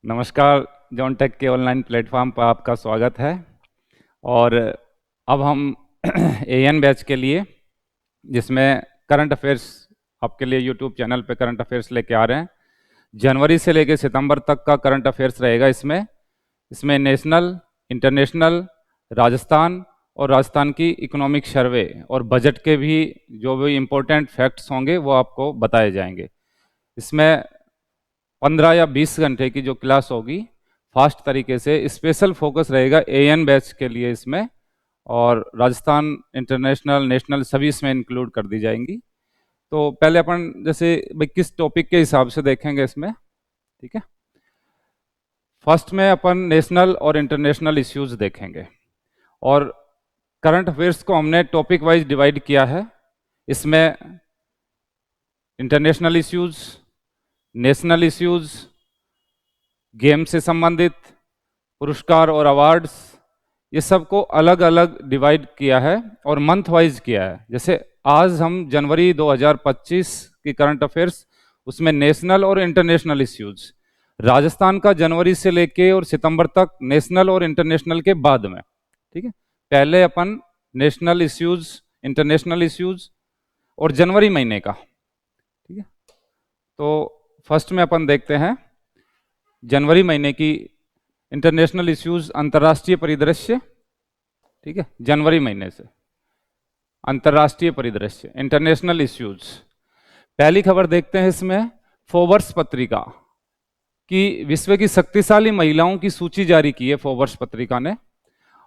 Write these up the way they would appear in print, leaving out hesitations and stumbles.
नमस्कार। John take के online platform पर आपका स्वागत है। और अब हम एएन बैच के लिए, जिसमें करंट अफेयर्स आपके लिए यूट्यूब चैनल पे करंट अफेयर्स लेके आ रहे हैं। जनवरी से लेके सितंबर तक का करंट अफेयर्स रहेगा। इसमें नेशनल, इंटरनेशनल, राजस्थान और राजस्थान की इकोनॉमिक सर्वे और बजट के भी जो भी इम्पोर्टेंट फैक्ट्स होंगे वो आपको बताए जाएंगे। इसमें 15 या 20 घंटे की जो क्लास होगी फास्ट तरीके से, स्पेशल फोकस रहेगा एएन बैच के लिए इसमें, और राजस्थान, इंटरनेशनल, नेशनल सभी इसमें इंक्लूड कर दी जाएंगी। तो पहले अपन जैसे भाई किस टॉपिक के हिसाब से देखेंगे इसमें, ठीक है। फर्स्ट में अपन नेशनल और इंटरनेशनल इश्यूज देखेंगे, और करंट अफेयर्स को हमने टॉपिक वाइज डिवाइड किया है। इसमें international issues, national issues, game से संबंधित पुरस्कार और अवार्ड्स, ये सबको अलग अलग डिवाइड किया है और मंथ वाइज किया है। जैसे आज हम जनवरी 2025 की करंट अफेयर्स, उसमें नेशनल और इंटरनेशनल इश्यूज, राजस्थान का जनवरी से लेके और सितंबर तक, नेशनल और इंटरनेशनल के बाद में, ठीक है। पहले अपन नेशनल इश्यूज, इंटरनेशनल इश्यूज और जनवरी महीने का, ठीक है। तो फर्स्ट में अपन देखते हैं जनवरी महीने की इंटरनेशनल इश्यूज, अंतर्राष्ट्रीय परिदृश्य, ठीक है। जनवरी महीने से अंतर्राष्ट्रीय परिदृश्य, इंटरनेशनल इश्यूज। पहली खबर देखते हैं इसमें, फोर्ब्स पत्रिका की विश्व की शक्तिशाली महिलाओं की सूची जारी की है फोर्ब्स पत्रिका ने,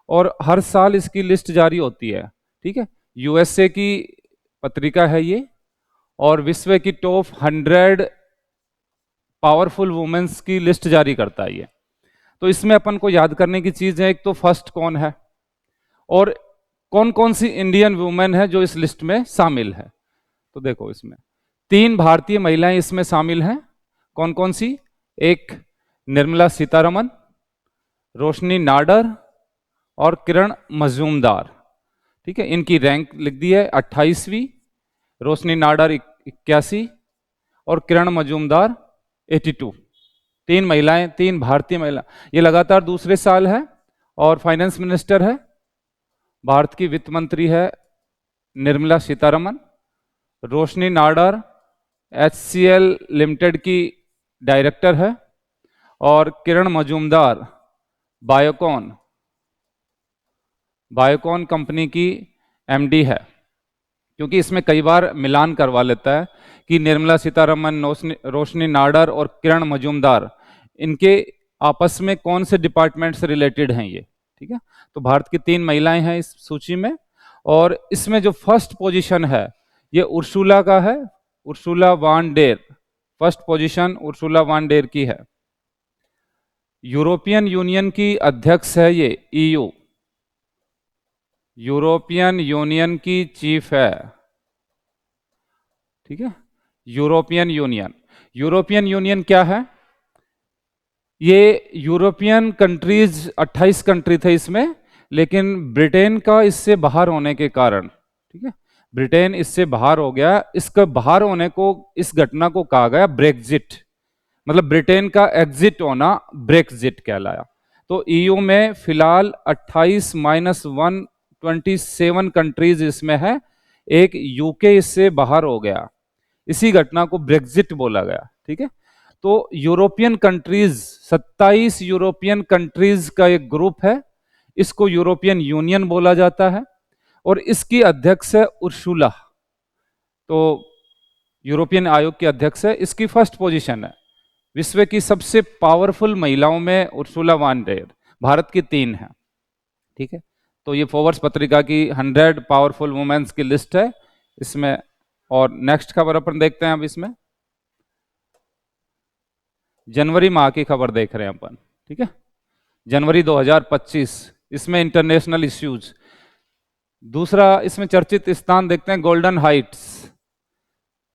और हर साल इसकी लिस्ट जारी होती है, ठीक है। यूएसए की पत्रिका है ये, और विश्व की टॉप 100 पावरफुल वुमेन्स की लिस्ट जारी करता है ये। तो इसमें अपन को याद करने की चीज है, एक तो फर्स्ट कौन है और कौन कौन सी इंडियन वुमेन है जो इस लिस्ट में शामिल है। तो देखो, इसमें 3 भारतीय महिलाएं इसमें शामिल हैं। कौन कौन सी? एक निर्मला सीतारमन, रोशनी नाडर और किरण मजूमदार, ठीक है। इनकी रैंक लिख दी है 28वीं, रोशनी नाडर 81 और किरण मजूमदार 82। 3 महिलाएं, 3 भारतीय महिला, ये लगातार दूसरे साल है। और फाइनेंस मिनिस्टर है, भारत की वित्त मंत्री है निर्मला सीतारमन। रोशनी नाडर HCL लिमिटेड की डायरेक्टर है, और किरण मजूमदार बायोकॉन कंपनी की MD है। क्योंकि इसमें कई बार मिलान करवा लेता है कि निर्मला सीतारमन, रोशनी नाडर और किरण मजूमदार, इनके आपस में कौन से डिपार्टमेंट से रिलेटेड हैं ये, ठीक है। तो भारत की 3 महिलाएं हैं इस सूची में, और इसमें जो फर्स्ट पोजीशन है ये उर्सुला का है, Ursula van der. First position Ursula van der की है। यूरोपियन यूनियन की अध्यक्ष है ये, EU, यूरोपियन यूनियन की चीफ है, ठीक है। यूरोपियन यूनियन क्या है? ये यूरोपियन कंट्रीज 28 कंट्री थे इसमें, लेकिन ब्रिटेन का इससे बाहर होने के कारण, ठीक है, ब्रिटेन इससे बाहर हो गया। इसका बाहर होने को, इस घटना को कहा गया ब्रेक्जिट, मतलब ब्रिटेन का एग्जिट होना ब्रेक्जिट कहलाया। तो EU में फिलहाल 28 - 1 27 कंट्रीज इसमें है। एक UK इससे बाहर हो गया, इसी घटना को ब्रेक्जिट बोला गया, ठीक है। तो यूरोपियन कंट्रीज, 27 यूरोपियन कंट्रीज का एक ग्रुप है, इसको यूरोपियन यूनियन बोला जाता है, और इसकी अध्यक्ष है उर्सुला। तो यूरोपियन आयोग की अध्यक्ष है, इसकी फर्स्ट पोजीशन है। विश्व की सबसे पावरफुल महिलाओं में उर्सुला वान डेर, भारत की 3 है, ठीक है। तो ये फोर्ब्स पत्रिका की 100 पावरफुल वुमेन्स की लिस्ट है इसमें। और नेक्स्ट खबर अपन देखते हैं अब इसमें, जनवरी माह की खबर देख रहे हैं अपन, ठीक है। जनवरी 2025, इसमें इंटरनेशनल इश्यूज। दूसरा इसमें चर्चित स्थान देखते हैं, गोल्डन हाइट्स।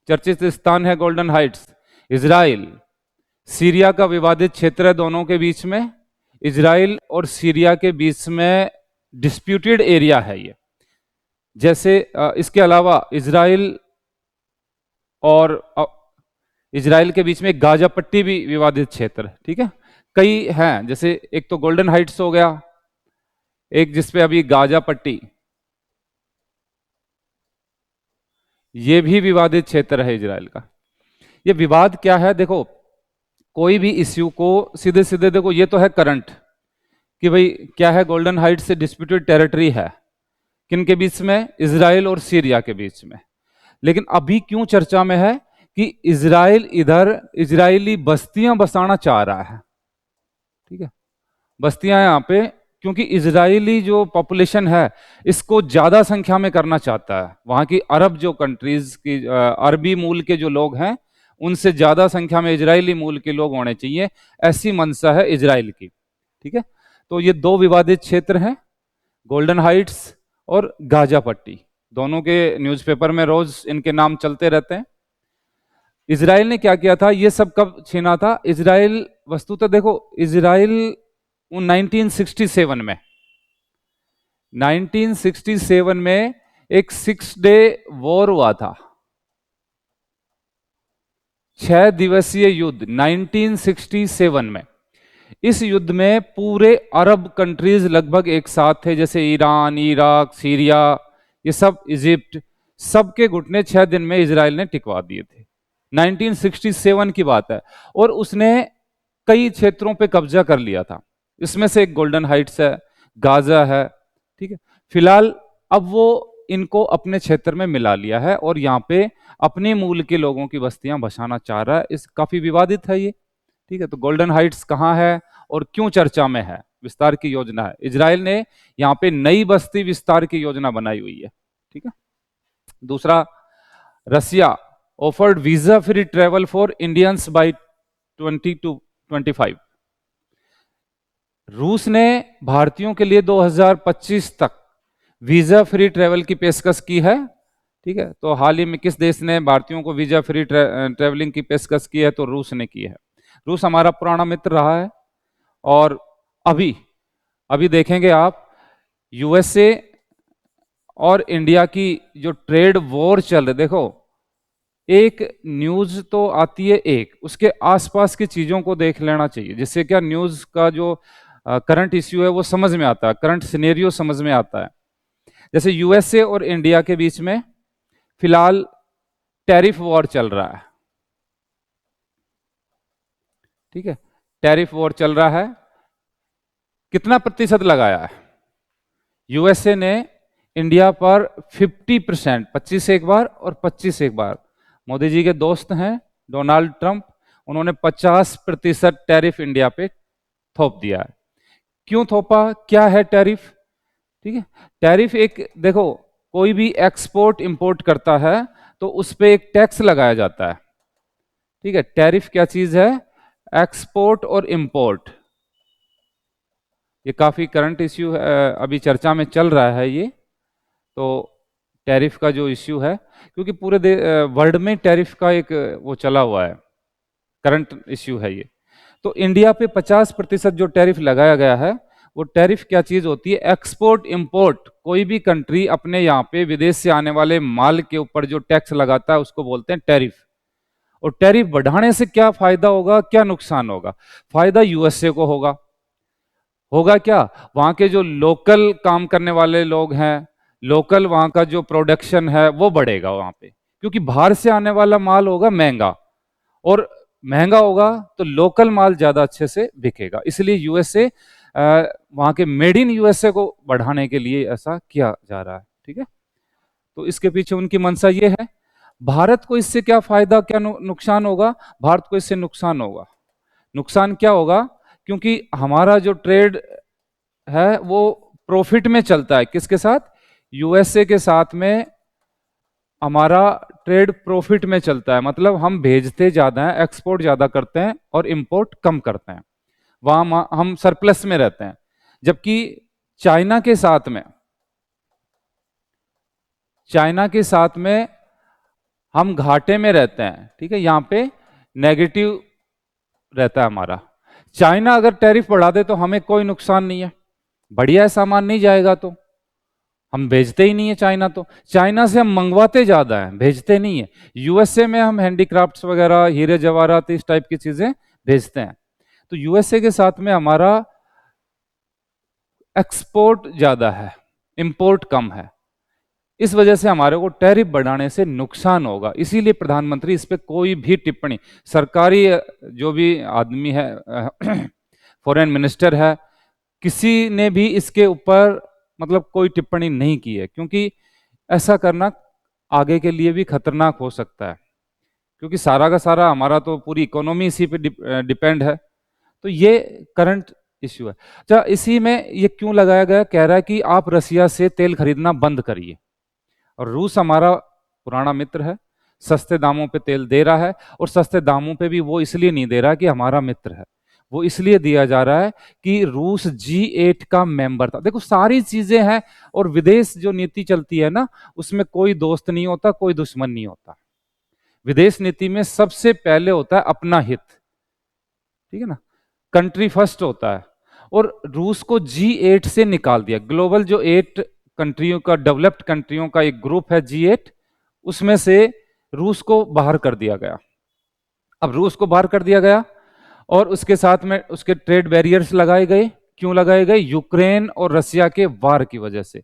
चर्चित स्थान है गोल्डन हाइट्स। इजराइल सीरिया का विवादित क्षेत्र है, दोनों के बीच में, इजराइल और सीरिया के बीच में डिस्प्यूटेड एरिया है ये। जैसे इसके अलावा इजराइल और इजराइल के बीच में गाजा पट्टी भी विवादित क्षेत्र है, ठीक है। कई हैं, जैसे एक तो गोल्डन हाइट्स हो गया, एक जिसपे अभी गाजा पट्टी, ये भी विवादित क्षेत्र है इजराइल का। ये विवाद क्या है, देखो कोई भी इश्यू को सीधे सीधे देखो, ये तो है करंट कि भाई क्या है, गोल्डन हाइट से डिस्प्यूटेड टेरिटरी है, किन के बीच में, इजराइल और सीरिया के बीच में। लेकिन अभी क्यों चर्चा में है कि इजराइल इधर इजरायली बस्तियां बसाना चाह रहा है, ठीक है, बस्तियां यहाँ पे, क्योंकि इजरायली जो पॉपुलेशन है इसको ज्यादा संख्या में करना चाहता है। वहां की अरब जो कंट्रीज की अरबी मूल के जो लोग हैं उनसे ज्यादा संख्या में इजरायली मूल के लोग होने चाहिए, ऐसी मंशा है इजराइल की, ठीक है। तो ये दो विवादित क्षेत्र हैं, गोल्डन हाइट्स और गाजा पट्टी, दोनों के न्यूज़पेपर में रोज इनके नाम चलते रहते हैं। इजराइल ने क्या किया था, ये सब कब छीना था इजराइल, वस्तुतः देखो इजराइल 1967 में 1967 में एक 6 डे वॉर हुआ था, 6 दिवसीय युद्ध 1967 में। इस युद्ध में पूरे अरब कंट्रीज लगभग एक साथ थे, जैसे ईरान, इराक, सीरिया, ये सब, इजिप्ट, सबके घुटने 6 दिन में इजराइल ने टिकवा दिए थे। 1967 की बात है, और उसने कई क्षेत्रों पे कब्जा कर लिया था, इसमें से एक गोल्डन हाइट्स है, गाजा है, ठीक है। फिलहाल अब वो इनको अपने क्षेत्र में मिला लिया है और यहाँ पे अपने मूल के लोगों की बस्तियां बसाना चाह रहा है। इस काफी विवादित है ये, ठीक है। तो गोल्डन हाइट्स कहाँ है और क्यों चर्चा में है, विस्तार की योजना है, इजराइल ने यहाँ पे नई बस्ती विस्तार की योजना बनाई हुई है, ठीक है। दूसरा, Russia offered visa free travel for Indians by 2025। रूस ने भारतीयों के लिए 2025 तक वीजा फ्री ट्रेवल की पेशकश की है, ठीक है। तो हाल ही में किस देश ने भारतीयों को वीजा फ्री ट्रेवलिंग की पेशकश की है, तो रूस ने की है। रूस हमारा पुराना मित्र रहा है, और अभी अभी देखेंगे आप, यूएसए और इंडिया की जो ट्रेड वॉर चल रही, देखो एक न्यूज तो आती है, एक उसके आसपास की चीजों को देख लेना चाहिए, जिससे क्या न्यूज का जो करंट इश्यू है वो समझ में आता है, करंट सिनेरियो समझ में आता है। जैसे यूएसए और इंडिया के बीच में फिलहाल टैरिफ वॉर चल रहा है, ठीक है, टैरिफ वॉर चल रहा है। कितना प्रतिशत लगाया है यूएसए ने इंडिया पर? 50%, 25 एक बार और 25 एक बार। मोदी जी के दोस्त हैं डोनाल्ड ट्रंप, उन्होंने 50% टैरिफ इंडिया पे थोप दिया है। क्यों थोपा, क्या है टैरिफ, ठीक है। टैरिफ एक, देखो कोई भी एक्सपोर्ट इंपोर्ट करता है तो उस पर एक टैक्स लगाया जाता है, ठीक है। टैरिफ क्या चीज है, एक्सपोर्ट और इंपोर्ट, ये काफी करंट इश्यू है, अभी चर्चा में चल रहा है ये। तो टैरिफ का जो इश्यू है, क्योंकि पूरे वर्ल्ड में टैरिफ का एक वो चला हुआ है, करंट इश्यू है ये। तो इंडिया पे 50% जो टैरिफ लगाया गया है, वो टैरिफ क्या चीज होती है, एक्सपोर्ट इंपोर्ट, कोई भी कंट्री अपने यहाँ पे विदेश से आने वाले माल के ऊपर जो टैक्स लगाता है उसको बोलते हैं टैरिफ। और टैरिफ बढ़ाने से क्या फायदा होगा, क्या नुकसान होगा? फायदा यूएसए को होगा। होगा क्या, वहां के जो लोकल काम करने वाले लोग हैं, लोकल वहां का जो प्रोडक्शन है वो बढ़ेगा वहां पे, क्योंकि बाहर से आने वाला माल होगा महंगा, और महंगा होगा तो लोकल माल ज्यादा अच्छे से बिकेगा। इसलिए यूएसए, वहां के मेड इन यूएसए को बढ़ाने के लिए ऐसा किया जा रहा है, ठीक है। तो इसके पीछे उनकी मंशा ये है। भारत को इससे क्या फायदा, क्या नुकसान होगा? भारत को इससे नुकसान होगा। नुकसान क्या होगा, क्योंकि हमारा जो ट्रेड है वो प्रॉफिट में चलता है, किसके साथ, यूएसए के साथ में हमारा ट्रेड प्रॉफिट में चलता है। मतलब हम भेजते ज्यादा हैं, एक्सपोर्ट ज्यादा करते हैं और इंपोर्ट कम करते हैं, वहां हम सरप्लस में रहते हैं। जबकि चाइना के साथ में, चाइना के साथ में हम घाटे में रहते हैं, ठीक है, यहां पे नेगेटिव रहता है हमारा। चाइना अगर टैरिफ बढ़ा दे तो हमें कोई नुकसान नहीं है, बढ़िया है, सामान नहीं जाएगा तो हम भेजते ही नहीं है चाइना। तो चाइना से हम मंगवाते ज्यादा हैं, भेजते नहीं है। यूएसए में हम हैंडीक्राफ्ट्स वगैरह, हीरे जवाहरात, इस टाइप की चीजें भेजते हैं। तो यूएसए के साथ में हमारा एक्सपोर्ट ज्यादा है, इंपोर्ट कम है। इस वजह से हमारे को टैरिफ बढ़ाने से नुकसान होगा, इसीलिए प्रधानमंत्री इस पे कोई भी टिप्पणी, सरकारी जो भी आदमी है फॉरेन मिनिस्टर है, किसी ने भी इसके ऊपर मतलब कोई टिप्पणी नहीं की है, क्योंकि ऐसा करना आगे के लिए भी खतरनाक हो सकता है, क्योंकि सारा का सारा हमारा तो पूरी इकोनॉमी इसी पे डिपेंड है। तो ये करंट इश्यू है। अच्छा, इसी में ये क्यों लगाया गया, कह रहा है कि आप रसिया से तेल खरीदना बंद करिए, और रूस हमारा पुराना मित्र है, सस्ते दामों पे तेल दे रहा है, और सस्ते दामों पे भी वो इसलिए नहीं दे रहा कि हमारा मित्र है, वो इसलिए दिया जा रहा है कि रूस G8 का मेंबर था। देखो सारी चीजें हैं, और विदेश जो नीति चलती है ना, उसमें कोई दोस्त नहीं होता, कोई दुश्मन नहीं होता। विदेश नीति में सबसे पहले होता है अपना हित, ठीक है ना, कंट्री फर्स्ट होता है। और रूस को G8 से निकाल दिया, ग्लोबल जो 8 कंट्रियों का, डेवलप्ड कंट्रियों का एक ग्रुप है G8, उसमें से रूस को बाहर कर दिया गया। अब रूस को बाहर कर दिया गया, और उसके साथ में उसके ट्रेड बैरियर्स लगाए गए। क्यों लगाए गए? यूक्रेन और रसिया के वार की वजह से।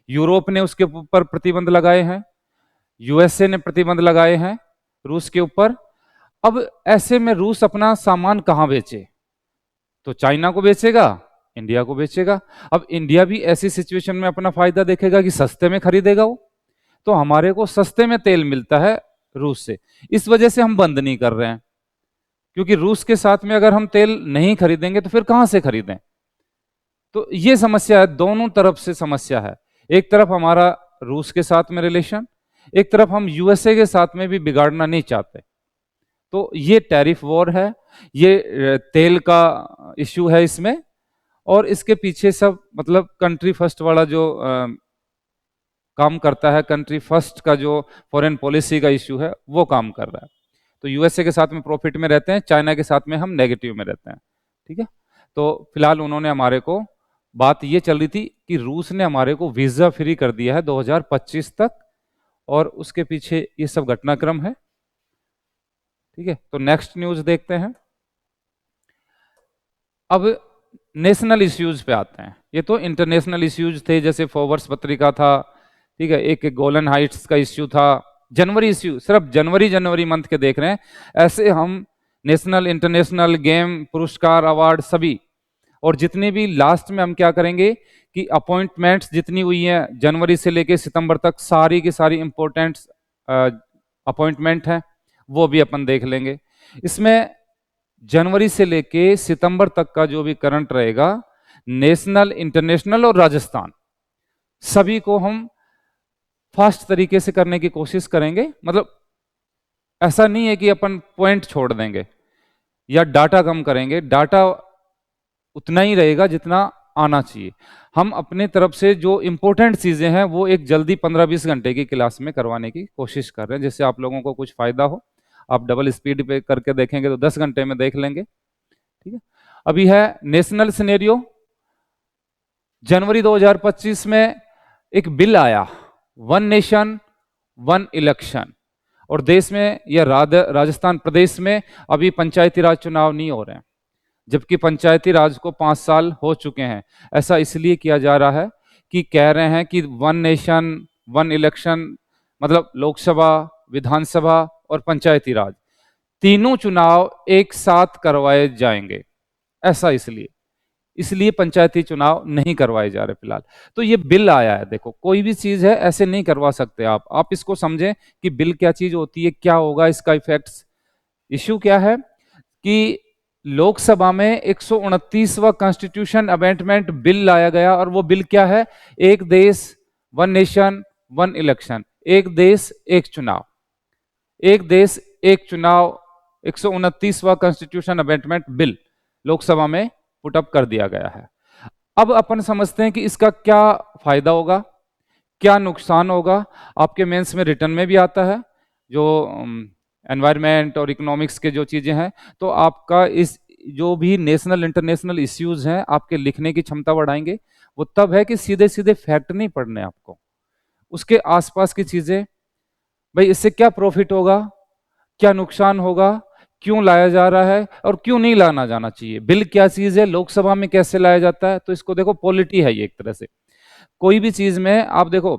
यूरोप ने उसके ऊपर प्रतिबंध लगाए हैं, यूएसए ने प्रतिबंध लगाए हैं रूस के ऊपर। अब ऐसे में रूस अपना सामान कहां बेचे? तो चाइना को बेचेगा, इंडिया को बेचेगा। अब इंडिया भी ऐसी सिचुएशन में अपना फायदा देखेगा कि सस्ते में खरीदेगा वो, तो हमारे को सस्ते में तेल मिलता है रूस से, इस वजह से हम बंद नहीं कर रहे हैं। क्योंकि रूस के साथ में अगर हम तेल नहीं खरीदेंगे तो फिर कहां से खरीदें? तो ये समस्या है, दोनों तरफ से समस्या है। एक तरफ हमारा रूस के साथ में रिलेशन, एक तरफ हम यूएसए के साथ में भी बिगाड़ना नहीं चाहते। तो ये टैरिफ वॉर है, ये तेल का इश्यू है इसमें, और इसके पीछे सब मतलब कंट्री फर्स्ट वाला जो काम करता है, कंट्री फर्स्ट का जो फॉरेन पॉलिसी का इश्यू है वो काम कर रहा है। तो यूएसए के साथ में प्रॉफिट में रहते हैं, चाइना के साथ में हम नेगेटिव में रहते हैं, ठीक है। तो फिलहाल उन्होंने हमारे को, बात ये चल रही थी कि रूस ने हमारे को वीजा फ्री कर दिया है 2025 तक, और उसके पीछे ये सब घटनाक्रम है, ठीक है। तो नेक्स्ट न्यूज देखते हैं। अब नेशनल इश्यूज पे आते हैं। ये तो इंटरनेशनल इश्यूज थे, जैसे फोर्ब्स पत्रिका था, ठीक है, एक गोलन हाइट्स का इश्यू था, जनवरी इश्यू, सिर्फ जनवरी मंथ के देख रहे हैं। ऐसे हम नेशनल इंटरनेशनल गेम पुरस्कार अवार्ड सभी, और जितने भी लास्ट में हम क्या करेंगे कि अपॉइंटमेंट्स जितनी हुई हैं जनवरी से लेके सितंबर तक, सारी की सारी इंपॉर्टेंट अपॉइंटमेंट हैं, वो भी अपन देख लेंगे। इसमें जनवरी से लेके सितंबर तक का जो भी करंट रहेगा, नेशनल इंटरनेशनल और राजस्थान, सभी को हम फास्ट तरीके से करने की कोशिश करेंगे। मतलब ऐसा नहीं है कि अपन पॉइंट छोड़ देंगे या डाटा कम करेंगे, डाटा उतना ही रहेगा जितना आना चाहिए। हम अपने तरफ से जो इंपॉर्टेंट चीजें हैं वो एक जल्दी 15-20 घंटे की क्लास में करवाने की कोशिश कर रहे हैं, जिससे आप लोगों को कुछ फायदा हो। आप डबल स्पीड पे करके देखेंगे तो 10 घंटे में देख लेंगे, ठीक है। अभी है नेशनल सिनेरियो। जनवरी 2025 में एक बिल आया, वन नेशन वन इलेक्शन, और देश में या राजस्थान प्रदेश में अभी पंचायती राज चुनाव नहीं हो रहे हैं, जबकि पंचायती राज को 5 साल हो चुके हैं। ऐसा इसलिए किया जा रहा है कि कह रहे हैं कि वन नेशन वन इलेक्शन, मतलब लोकसभा, विधानसभा और पंचायती राज, तीनों चुनाव एक साथ करवाए जाएंगे। ऐसा इसलिए पंचायती चुनाव नहीं करवाए जा रहे फिलहाल। तो ये बिल आया है, देखो कोई भी चीज है ऐसे नहीं करवा सकते आप इसको समझें कि बिल क्या चीज होती है, क्या होगा इसका इफेक्ट्स। इश्यू क्या है कि लोकसभा में 129वां कॉन्स्टिट्यूशन अमेंडमेंट बिल लाया गया, और वो बिल क्या है? एक देश वन नेशन वन इलेक्शन, एक देश एक चुनाव, एक देश एक चुनाव, 129वां कॉन्स्टिट्यूशन अमेंडमेंट बिल लोकसभा में पुट अप कर दिया गया है। अब अपन समझते हैं कि इसका क्या फायदा होगा, क्या नुकसान होगा। आपके मेंस में रिटर्न में भी आता है, जो एनवायरनमेंट और इकोनॉमिक्स के जो चीजें हैं, तो आपका इस जो भी नेशनल इंटरनेशनल इश्यूज हैं आपके लिखने की क्षमता बढ़ाएंगे। वो तब है कि सीधे सीधे फैक्ट नहीं पढ़ने आपको, उसके आसपास की चीजें, भाई इससे क्या प्रॉफिट होगा, क्या नुकसान होगा, क्यों लाया जा रहा है और क्यों नहीं लाना जाना चाहिए, बिल क्या चीज है, लोकसभा में कैसे लाया जाता है। तो इसको देखो पॉलिटी है ये एक तरह से। कोई भी चीज में आप देखो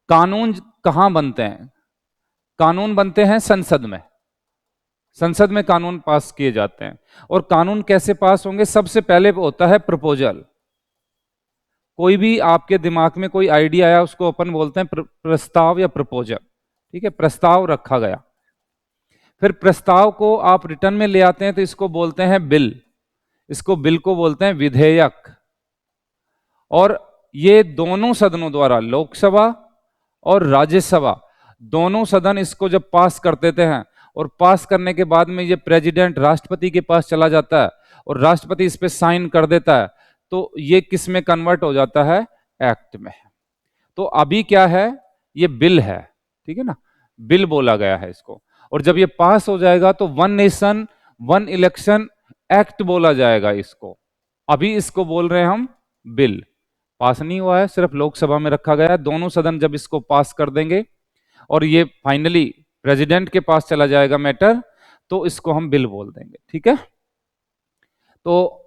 कानून कहां बनते हैं, कानून बनते हैं संसद में, संसद में कानून पास किए जाते हैं। और कानून कैसे पास होंगे, सबसे पहले होता है प्रपोजल। कोई भी आपके दिमाग में कोई आइडिया आया उसको अपन बोलते हैं प्रस्ताव या प्रपोजल, ठीक है, प्रस्ताव रखा गया। फिर प्रस्ताव को आप रिटर्न में ले आते हैं तो इसको बोलते हैं बिल, इसको बिल को बोलते हैं विधेयक। और ये दोनों सदनों द्वारा, लोकसभा और राज्यसभा, दोनों सदन इसको जब पास कर देते हैं और पास करने के बाद में ये प्रेसिडेंट राष्ट्रपति के पास चला जाता है और राष्ट्रपति इस पे साइन कर देता है, तो ये किस में कन्वर्ट हो जाता है, एक्ट में। तो अभी क्या है, ये बिल है, ठीक है ना, बिल बोला गया है इसको। और जब ये पास हो जाएगा तो one nation one election act बोला जाएगा इसको। अभी इसको बोल रहे हैं हम बिल, पास नहीं हुआ है, सिर्फ लोकसभा में रखा गया है। दोनों सदन जब इसको पास कर देंगे और ये फाइनली प्रेसिडेंट के पास चला जाएगा मैटर, तो इसको हम बिल बोल देंगे, ठीक है। तो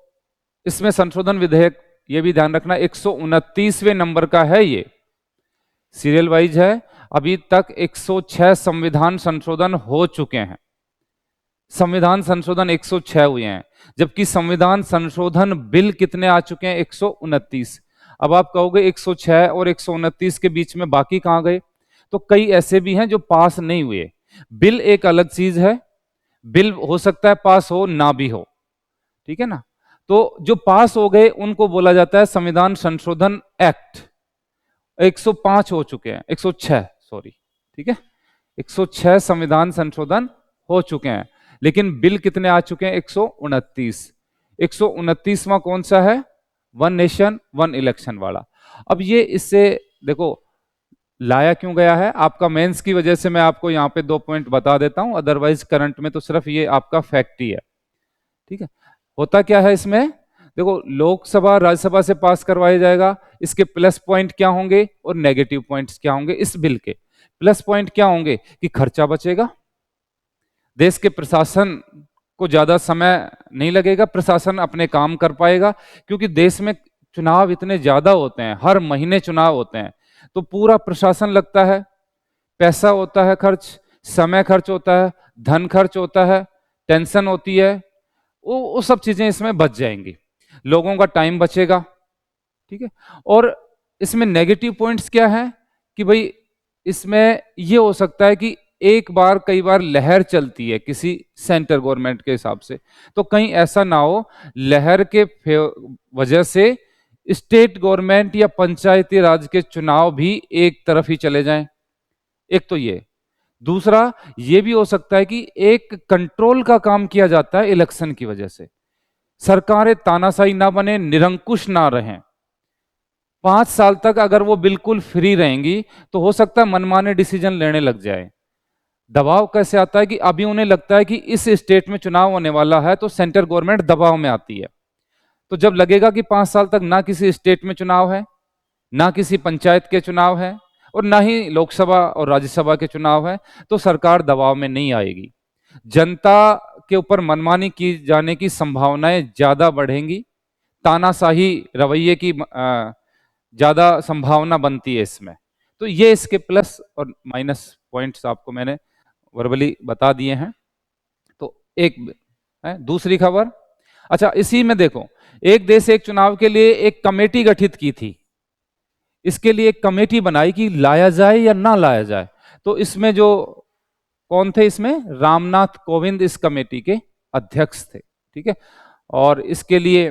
इसमें संशोधन विधेयक, ये भी ध्यान रखना 129वें नंबर का है, ये सीरियल वाइज है। अभी तक 106 संविधान संशोधन हो चुके हैं, संविधान संशोधन 106 हुए हैं, जबकि संविधान संशोधन बिल कितने आ चुके हैं, 129। अब आप कहोगे 106 और 129 के बीच में बाकी कहां गए, तो कई ऐसे भी हैं जो पास नहीं हुए। बिल एक अलग चीज है, बिल हो सकता है पास हो ना भी हो, ठीक है ना। तो जो पास हो गए उनको बोला जाता है संविधान संशोधन एक्ट। 105 हो चुके हैं, 106 सॉरी, ठीक है, 106 संविधान संशोधन हो चुके हैं, लेकिन बिल कितने आ चुके हैं, 129। 129वां कौन सा है, वन नेशन वन इलेक्शन वाला। अब ये इससे देखो लाया क्यों गया है, आपका मेंस की वजह से मैं आपको यहां पे 2 पॉइंट बता देता हूं, अदरवाइज करंट में तो सिर्फ ये आपका फैक्ट ही है, ठीक है। होता क्या है इसमें, देखो लोकसभा राज्यसभा से पास करवाया जाएगा, इसके प्लस पॉइंट क्या होंगे और नेगेटिव पॉइंट्स क्या होंगे। इस बिल के प्लस पॉइंट क्या होंगे कि खर्चा बचेगा, देश के प्रशासन को ज्यादा समय नहीं लगेगा, प्रशासन अपने काम कर पाएगा, क्योंकि देश में चुनाव इतने ज्यादा होते हैं, हर महीने चुनाव होते हैं, तो पूरा प्रशासन लगता है, पैसा होता है खर्च, समय खर्च होता है, धन खर्च होता है, टेंशन होती है, वो सब चीजें इसमें बच जाएंगी, लोगों का टाइम बचेगा, ठीक है। और इसमें नेगेटिव पॉइंट्स क्या है कि भाई इसमें ये हो सकता है कि एक बार कई बार लहर चलती है किसी सेंटर गवर्नमेंट के हिसाब से, तो कहीं ऐसा ना हो लहर के वजह से स्टेट गवर्नमेंट या पंचायती राज के चुनाव भी एक तरफ ही चले जाएं। एक तो ये, दूसरा ये भी हो सकता है कि एक कंट्रोल का काम किया जाता है इलेक्शन की वजह से, सरकारें तानाशाही ना बने, निरंकुश ना रहें। 5 साल तक अगर वो बिल्कुल फ्री रहेंगी तो हो सकता है मनमाने डिसीजन लेने लग जाए। दबाव कैसे आता है कि अभी उन्हें लगता है कि इस स्टेट में चुनाव होने वाला है तो सेंट्रल गवर्नमेंट दबाव में आती है, तो जब लगेगा कि 5 साल तक ना किसी स्टेट में चुनाव है, ना किसी पंचायत के चुनाव है और ना ही लोकसभा और राज्यसभा के चुनाव है, तो सरकार दबाव में नहीं आएगी, जनता के ऊपर मनमानी की जाने की संभावनाएं ज्यादा बढ़ेंगी, तानाशाही रवैये की ज्यादा संभावना बनती है इसमें। तो ये इसके प्लस और माइनस पॉइंट्स आपको मैंने वर्बली बता दिए हैं। तो एक है दूसरी खबर, अच्छा इसी में देखो, एक देश एक चुनाव के लिए एक कमेटी गठित की थी, इसके लिए एक कमेटी बनाई कि लाया जाए या ना लाया जाए। तो इसमें जो कौन थे, इसमें रामनाथ कोविंद इस कमेटी के अध्यक्ष थे, ठीक है। और इसके लिए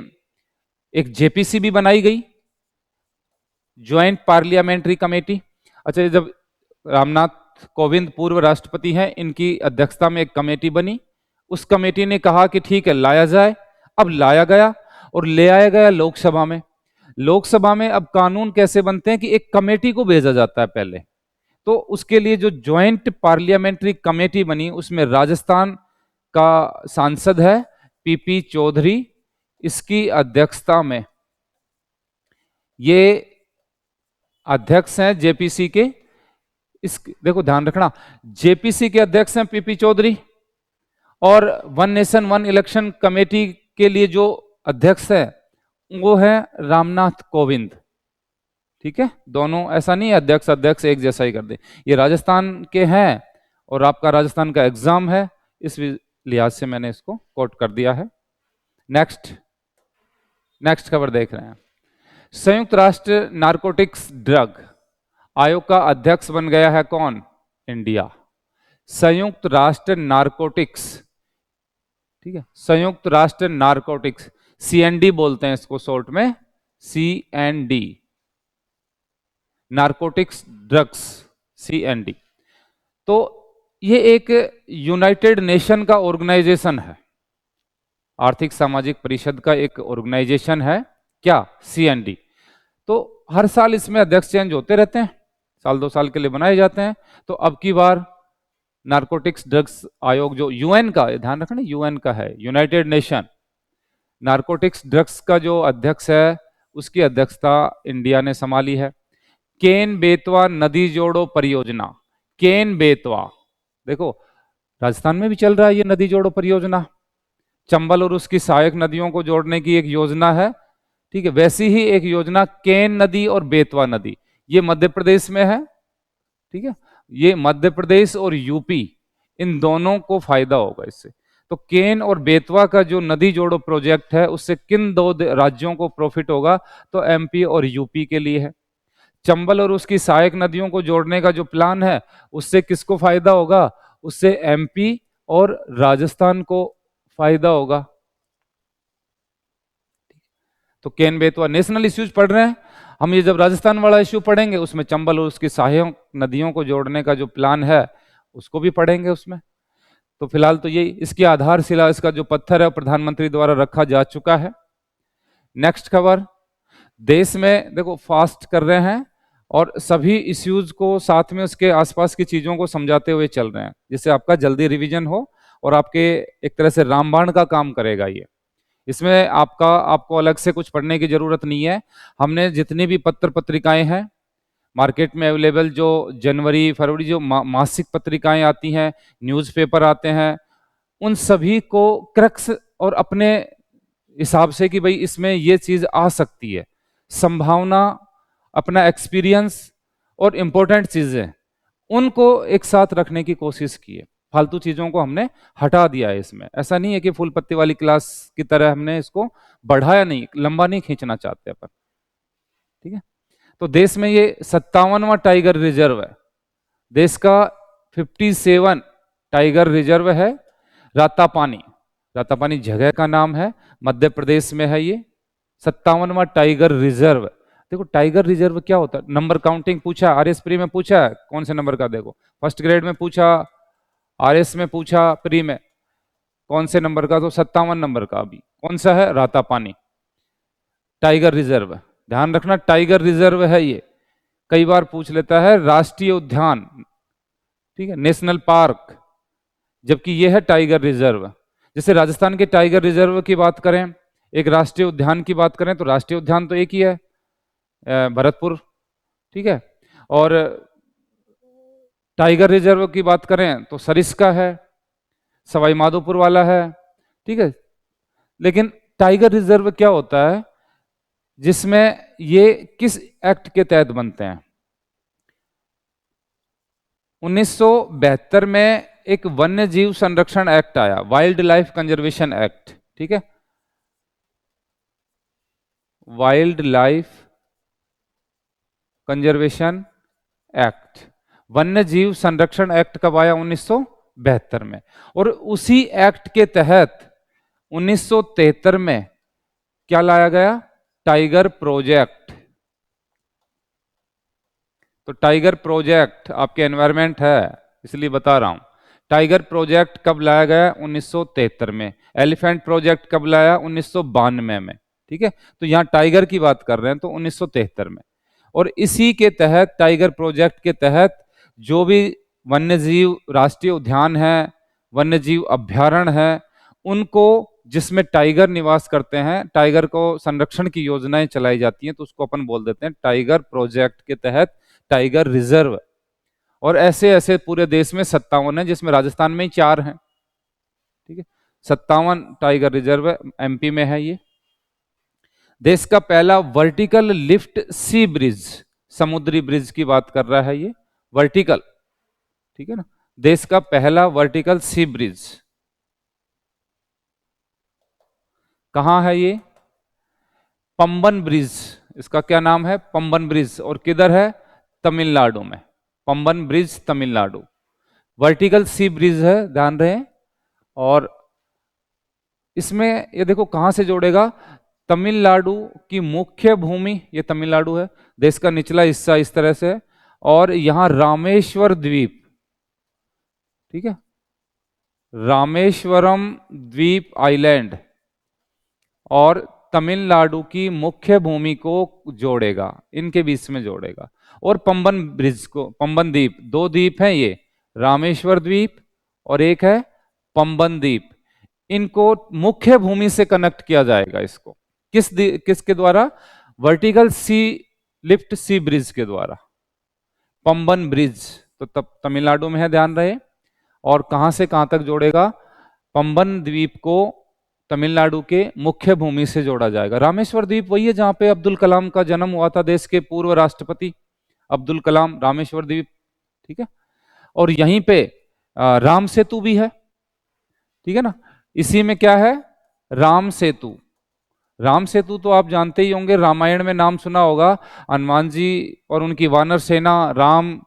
एक जेपीसी भी बनाई गई, ज्वाइंट पार्लियामेंट्री कमेटी। अच्छा, जब रामनाथ कोविंद पूर्व राष्ट्रपति हैं, इनकी अध्यक्षता में एक कमेटी बनी, उस कमेटी ने कहा कि ठीक है लाया जाए। अब लाया गया और ले आया गया लोकसभा में। लोकसभा में अब कानून कैसे बनते हैं कि एक कमेटी को भेजा जाता है पहले, तो उसके लिए जो ज्वाइंट पार्लियामेंट्री कमेटी बनी उसमें राजस्थान का सांसद है पीपी चौधरी, इसकी अध्यक्षता में, ये अध्यक्ष हैं जेपीसी के। इस देखो ध्यान रखना, जेपीसी के अध्यक्ष हैं पीपी चौधरी और one nation one election committee के लिए जो अध्यक्ष है वो है रामनाथ कोविंद। ठीक है, दोनों ऐसा नहीं है अध्यक्ष अध्यक्ष एक जैसा ही कर दे, ये राजस्थान के हैं और आपका राजस्थान का एग्जाम है, इस लिहाज से मैंने इसको कोट कर दिया है। नेक्स्ट नेक्स्ट खबर देख रहे हैं। संयुक्त राष्ट्र नारकोटिक्स ड्रग आयोग का अध्यक्ष बन गया है कौन? इंडिया। संयुक्त राष्ट्र नारकोटिक्स, ठीक है, संयुक्त राष्ट्र नारकोटिक्स, सीएनडी बोलते हैं इसको शॉर्ट में, सीएनडी, नारकोटिक्स ड्रग्स, सीएनडी। तो ये एक यूनाइटेड नेशन का ऑर्गेनाइजेशन है, आर्थिक सामाजिक परिषद का एक ऑर्गेनाइजेशन है क्या? सीएनडी। तो हर साल इसमें अध्यक्ष चेंज होते रहते हैं, साल 2 साल के लिए बनाए जाते हैं। तो अब की बार नारकोटिक्स ड्रग्स आयोग जो यूएन का, ध्यान रखना यूएन का है, यूनाइटेड नेशन, नारकोटिक्स ड्रग्स का जो अध्यक्ष है उसकी अध्यक्षता इंडिया ने संभाली है। केन बेतवा नदी जोड़ो परियोजना, केन बेतवा, देखो राजस्थान में भी चल रहा है ये नदी जोड़ो परियोजना, चंबल और उसकी सहायक नदियों को जोड़ने की एक योजना है। ठीक है, वैसी ही एक योजना केन नदी और बेतवा नदी, ये मध्य प्रदेश में है। ठीक है, ये मध्य प्रदेश और यूपी इन दोनों को फायदा होगा इससे। तो केन और बेतवा का जो नदी जोड़ो प्रोजेक्ट है उससे किन 2 राज्यों को प्रॉफिट होगा? तो एमपी और यूपी के लिए है। चंबल और उसकी सहायक नदियों को जोड़ने का जो प्लान है उससे किसको फायदा होगा? उससे एमपी और राजस्थान को फायदा होगा। तो केन बेतवा नेशनल इश्यूज पढ़ रहे हैं हम, ये जब राजस्थान वाला इश्यू पढ़ेंगे उसमें चंबल और उसकी सहायक नदियों को जोड़ने का जो प्लान है उसको भी पढ़ेंगे उसमें। तो फिलहाल तो ये इसकी आधारशिला, इसका जो पत्थर है प्रधानमंत्री द्वारा रखा जा चुका है। नेक्स्ट खबर, देश में देखो फास्ट कर रहे हैं और सभी इश्यूज को साथ में उसके आसपास की चीजों को समझाते हुए चल रहे हैं, जिससे आपका जल्दी रिवीजन हो और आपके एक तरह से रामबाण का काम करेगा ये। इसमें आपको अलग से कुछ पढ़ने की जरूरत नहीं है। हमने जितनी भी पत्र पत्रिकाएं हैं मार्केट में अवेलेबल, जो जनवरी फरवरी जो मासिक पत्रिकाएं आती हैं, न्यूज़पेपर आते हैं, उन सभी को क्रक्स और अपने हिसाब से कि भाई इसमें ये चीज आ सकती है, संभावना, अपना एक्सपीरियंस और इंपॉर्टेंट चीजें, उनको एक साथ रखने की कोशिश की है। फालतू चीजों को हमने हटा दिया है इसमें। ऐसा नहीं है कि फूल पत्ती वाली क्लास की तरह हमने इसको बढ़ाया, नहीं, लंबा नहीं खींचना चाहते अपन। ठीक है, तो देश में ये 57वां टाइगर रिजर्व है, देश का 57 टाइगर रिजर्व है। रातापानी, रातापानी जगह का नाम है, मध्य प्रदेश में है ये 57वां टाइगर रिजर्व। देखो टाइगर रिजर्व क्या होता है, नंबर काउंटिंग पूछा, आरएस प्री में पूछा है कौन से नंबर का, देखो फर्स्ट ग्रेड में पूछा, आरएस में पूछा, प्री में कौन से नंबर का, तो 57 नंबर का। अभी कौन सा है? रातापानी टाइगर रिजर्व, ध्यान रखना टाइगर रिजर्व है ये। कई बार पूछ लेता है राष्ट्रीय उद्यान, ठीक है, नेशनल पार्क, जबकि ये है टाइगर रिजर्व। जैसे राजस्थान के टाइगर रिजर्व की बात करें, एक राष्ट्रीय उद्यान की बात करें, तो राष्ट्रीय उद्यान तो एक ही है, भरतपुर, ठीक है, और टाइगर रिजर्व की बात करें तो सरिस्का है, सवाई माधोपुर वाला है, ठीक है। लेकिन टाइगर रिजर्व क्या होता है, जिसमें ये किस एक्ट के तहत बनते हैं? 1972 में एक वन्य जीव संरक्षण एक्ट आया, वाइल्ड लाइफ कंजर्वेशन एक्ट, ठीक है, वाइल्ड लाइफ कंजर्वेशन एक्ट, वन्य जीव संरक्षण एक्ट कब आया? 1972 में। और उसी एक्ट के तहत 1973 में क्या लाया गया? Tiger project. तो टाइगर प्रोजेक्ट आपके एनवायरमेंट है इसलिए बता रहा हूं। टाइगर प्रोजेक्ट कब लाया गया? 1973 में। एलिफेंट प्रोजेक्ट कब लाया? 1992 में, ठीक है। तो यहां टाइगर की बात कर रहे हैं तो 1973 में। और इसी के तहत, टाइगर प्रोजेक्ट के तहत, जो भी वन्यजीव राष्ट्रीय उद्यान है, वन्यजीव अभ्यारण्य है, उनको जिसमें टाइगर निवास करते हैं, टाइगर को संरक्षण की योजनाएं चलाई जाती हैं, तो उसको अपन बोल देते हैं टाइगर प्रोजेक्ट के तहत टाइगर रिजर्व। और ऐसे ऐसे पूरे देश में 57 है, जिसमें राजस्थान में ही 4 हैं। ठीक है। 57 टाइगर रिजर्व है, एमपी में है ये। देश का पहला वर्टिकल लिफ्ट सी ब्रिज, समुद्री ब्रिज की बात कर रहा है ये, वर्टिकल, ठीक है ना। देश का पहला वर्टिकल सी ब्रिज कहां है ये? पंबन ब्रिज, इसका क्या नाम है? पंबन ब्रिज। और किधर है? तमिलनाडु में। पंबन ब्रिज तमिलनाडु, वर्टिकल सी ब्रिज है, ध्यान रहे। और इसमें ये देखो कहां से जोड़ेगा, तमिलनाडु की मुख्य भूमि, ये तमिलनाडु है, देश का निचला हिस्सा इस तरह से है, और यहां रामेश्वर द्वीप, ठीक है, रामेश्वरम द्वीप आइलैंड और तमिलनाडु की मुख्य भूमि को जोड़ेगा, इनके बीच में जोड़ेगा। और पंबन ब्रिज को, पंबन द्वीप, दो द्वीप हैं ये, रामेश्वर द्वीप और एक है पंबन द्वीप, इनको मुख्य भूमि से कनेक्ट किया जाएगा। इसको किसके द्वारा? वर्टिकल सी लिफ्ट सी ब्रिज के द्वारा, पंबन ब्रिज। तो तब तमिलनाडु में है, ध्यान रहे। और कहां से कहां तक जोड़ेगा? पंबन द्वीप को तमिलनाडु के मुख्य भूमि से जोड़ा जाएगा। रामेश्वर द्वीप वही है जहां पे अब्दुल कलाम का जन्म हुआ था, देश के पूर्व राष्ट्रपति अब्दुल कलाम, रामेश्वर द्वीप, ठीक है। और यहीं पे राम सेतु भी है, ठीक है ना। इसी में क्या है? राम सेतु। राम सेतु तो आप जानते ही होंगे, रामायण में नाम सुना होगा, हनुमान जी और उनकी वानर सेना, राम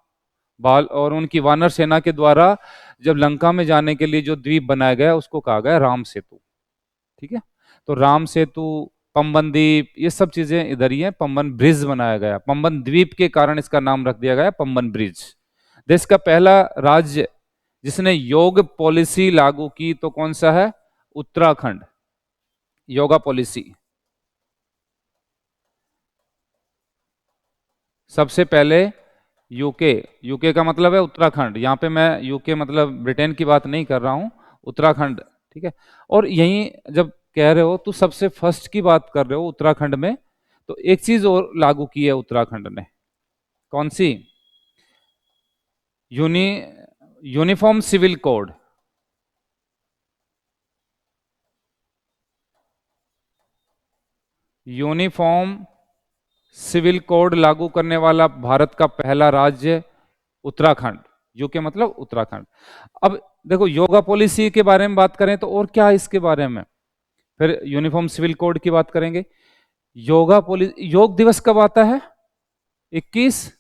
बाल और उनकी वानर सेना के द्वारा जब लंका में जाने के लिए जो द्वीप बनाया गया उसको कहा गया राम सेतु, ठीक है। तो राम सेतु, पंबन द्वीप, ये सब चीजें इधर ही है। पंबन ब्रिज बनाया गया, पंबन द्वीप के कारण इसका नाम रख दिया गया पंबन ब्रिज। देश का पहला राज्य जिसने योग पॉलिसी लागू की तो कौन सा है? उत्तराखंड। योगा पॉलिसी सबसे पहले यूके, यूके का मतलब है उत्तराखंड, यहां पे मैं यूके मतलब ब्रिटेन की बात नहीं कर रहा हूं, उत्तराखंड, ठीक है। और यहीं जब कह रहे हो तो सबसे फर्स्ट की बात कर रहे हो उत्तराखंड में, तो एक चीज और लागू की है उत्तराखंड ने, कौन सी? Uniform civil code. Uniform civil code लागू करने वाला भारत का पहला राज्य उत्तराखंड, यूके मतलब उत्तराखंड। अब देखो योगा पॉलिसी के बारे में बात करें तो और क्या है इसके बारे में, फिर यूनिफॉर्म सिविल कोड की बात करेंगे। योगा पॉलिसी, योग दिवस कब आता है? 21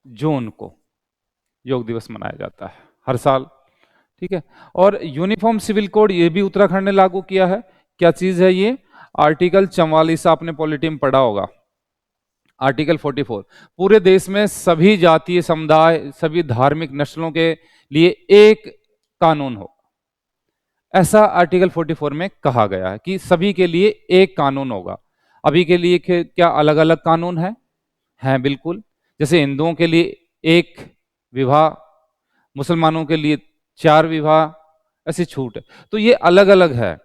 जून को योग दिवस मनाया जाता है हर साल, ठीक है। और यूनिफॉर्म सिविल कोड ये भी उत्तराखंड ने लागू किया है। क्या चीज है ये? आर्टिकल 44 आपने पॉलिटी में पढ़ा होगा, आर्टिकल 44, पूरे देश में सभी जातीय समुदाय, सभी धार्मिक नस्लों के लिए एक कानून हो, ऐसा आर्टिकल 44 में कहा गया है कि सभी के लिए एक कानून होगा। अभी के लिए क्या अलग अलग कानून है? हैं बिल्कुल, जैसे हिंदुओं के लिए एक विवाह, मुसलमानों के लिए 4 विवाह, ऐसी छूट है। तो ये अलग अलग है,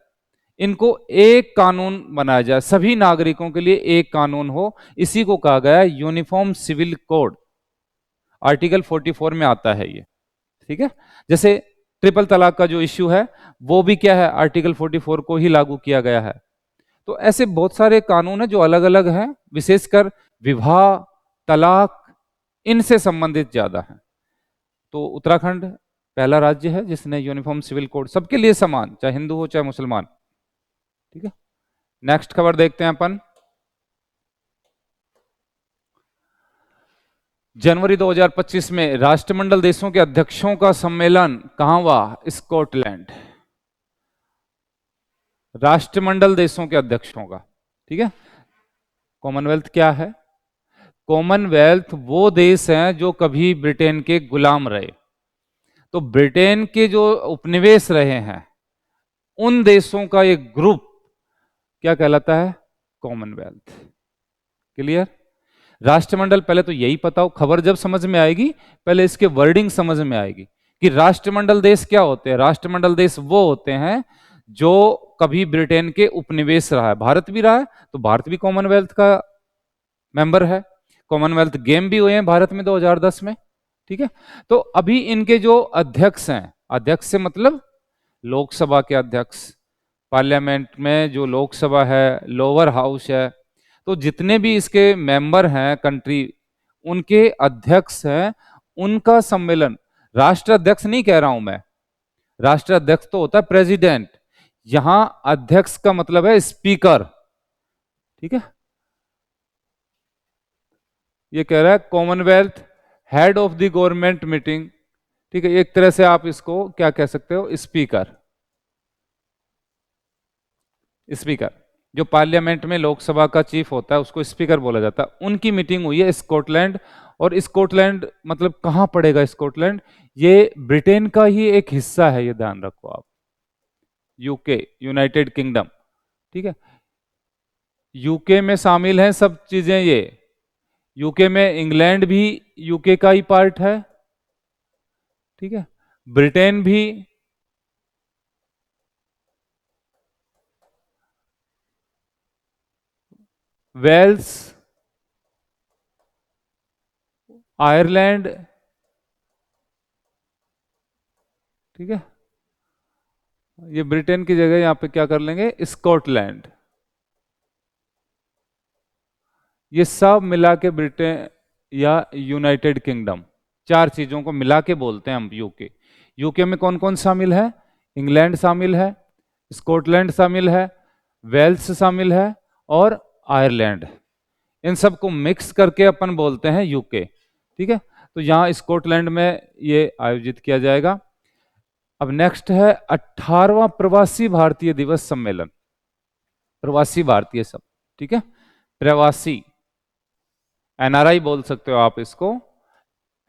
इनको एक कानून बनाया जाए, सभी नागरिकों के लिए एक कानून हो, इसी को कहा गया है यूनिफॉर्म सिविल कोड। आर्टिकल 44 में आता है ये, ठीक है। जैसे ट्रिपल तलाक का जो इश्यू है वो भी क्या है? आर्टिकल 44 को ही लागू किया गया है। तो ऐसे बहुत सारे कानून हैं जो अलग अलग हैं, विशेषकर विवाह, तलाक, इनसे संबंधित ज्यादा है। तो उत्तराखंड पहला राज्य है जिसने यूनिफॉर्म सिविल कोड, सबके लिए समान, चाहे हिंदू हो चाहे मुसलमान, ठीक है। नेक्स्ट खबर देखते हैं अपन। जनवरी 2025 में राष्ट्रमंडल देशों के अध्यक्षों का सम्मेलन कहां हुआ? स्कॉटलैंड। राष्ट्रमंडल देशों के अध्यक्षों का, ठीक है। कॉमनवेल्थ क्या है? कॉमनवेल्थ वो देश हैं जो कभी ब्रिटेन के गुलाम रहे, तो ब्रिटेन के जो उपनिवेश रहे हैं उन देशों का एक ग्रुप क्या कहलाता है? कॉमनवेल्थ। क्लियर? राष्ट्रमंडल, पहले तो यही पता हो, खबर जब समझ में आएगी पहले इसके वर्डिंग समझ में आएगी कि राष्ट्रमंडल देश क्या होते हैं। राष्ट्रमंडल देश वो होते हैं जो कभी ब्रिटेन के उपनिवेश रहा है, भारत भी रहा है, तो भारत भी कॉमनवेल्थ का मेंबर है। कॉमनवेल्थ गेम भी हुए हैं भारत में 2010 में, ठीक है। तो अभी इनके जो अध्यक्ष हैं, अध्यक्ष से मतलब लोकसभा के अध्यक्ष, पार्लियामेंट में जो लोकसभा है, लोअर हाउस है, तो जितने भी इसके मेंबर हैं कंट्री, उनके अध्यक्ष हैं, उनका सम्मेलन। राष्ट्राध्यक्ष नहीं कह रहा हूं मैं, राष्ट्राध्यक्ष तो होता है प्रेसिडेंट, यहां अध्यक्ष का मतलब है स्पीकर। ठीक है, ये कह रहा है Commonwealth head of the government meeting. ठीक है, एक तरह से आप इसको क्या कह सकते हो, स्पीकर। स्पीकर जो पार्लियामेंट में लोकसभा का चीफ होता है उसको स्पीकर बोला जाता है। उनकी मीटिंग हुई है स्कॉटलैंड। और स्कॉटलैंड मतलब कहां पड़ेगा स्कॉटलैंड, ये ब्रिटेन का ही एक हिस्सा है, ये ध्यान रखो आप। UK, United kingdom. ठीक है, यूके में शामिल हैं सब चीजें ये। यूके में इंग्लैंड भी यूके का ही पार्ट है। ठीक है, ब्रिटेन भी, वेल्स, आयरलैंड। ठीक है, ये ब्रिटेन की जगह यहां पे क्या कर लेंगे, स्कॉटलैंड। ये सब मिला के ब्रिटेन या यूनाइटेड किंगडम, चार चीजों को मिला के बोलते हैं हम यूके। यूके में कौन कौन शामिल है, इंग्लैंड शामिल है, स्कॉटलैंड शामिल है, वेल्स शामिल है और आयरलैंड। इन सबको मिक्स करके अपन बोलते हैं यूके। ठीक है, तो यहाँ स्कॉटलैंड में ये आयोजित किया जाएगा। अब नेक्स्ट है 18वां प्रवासी भारतीय दिवस सम्मेलन। प्रवासी भारतीय सब, ठीक है, प्रवासी, एनआरआई बोल सकते हो आप इसको,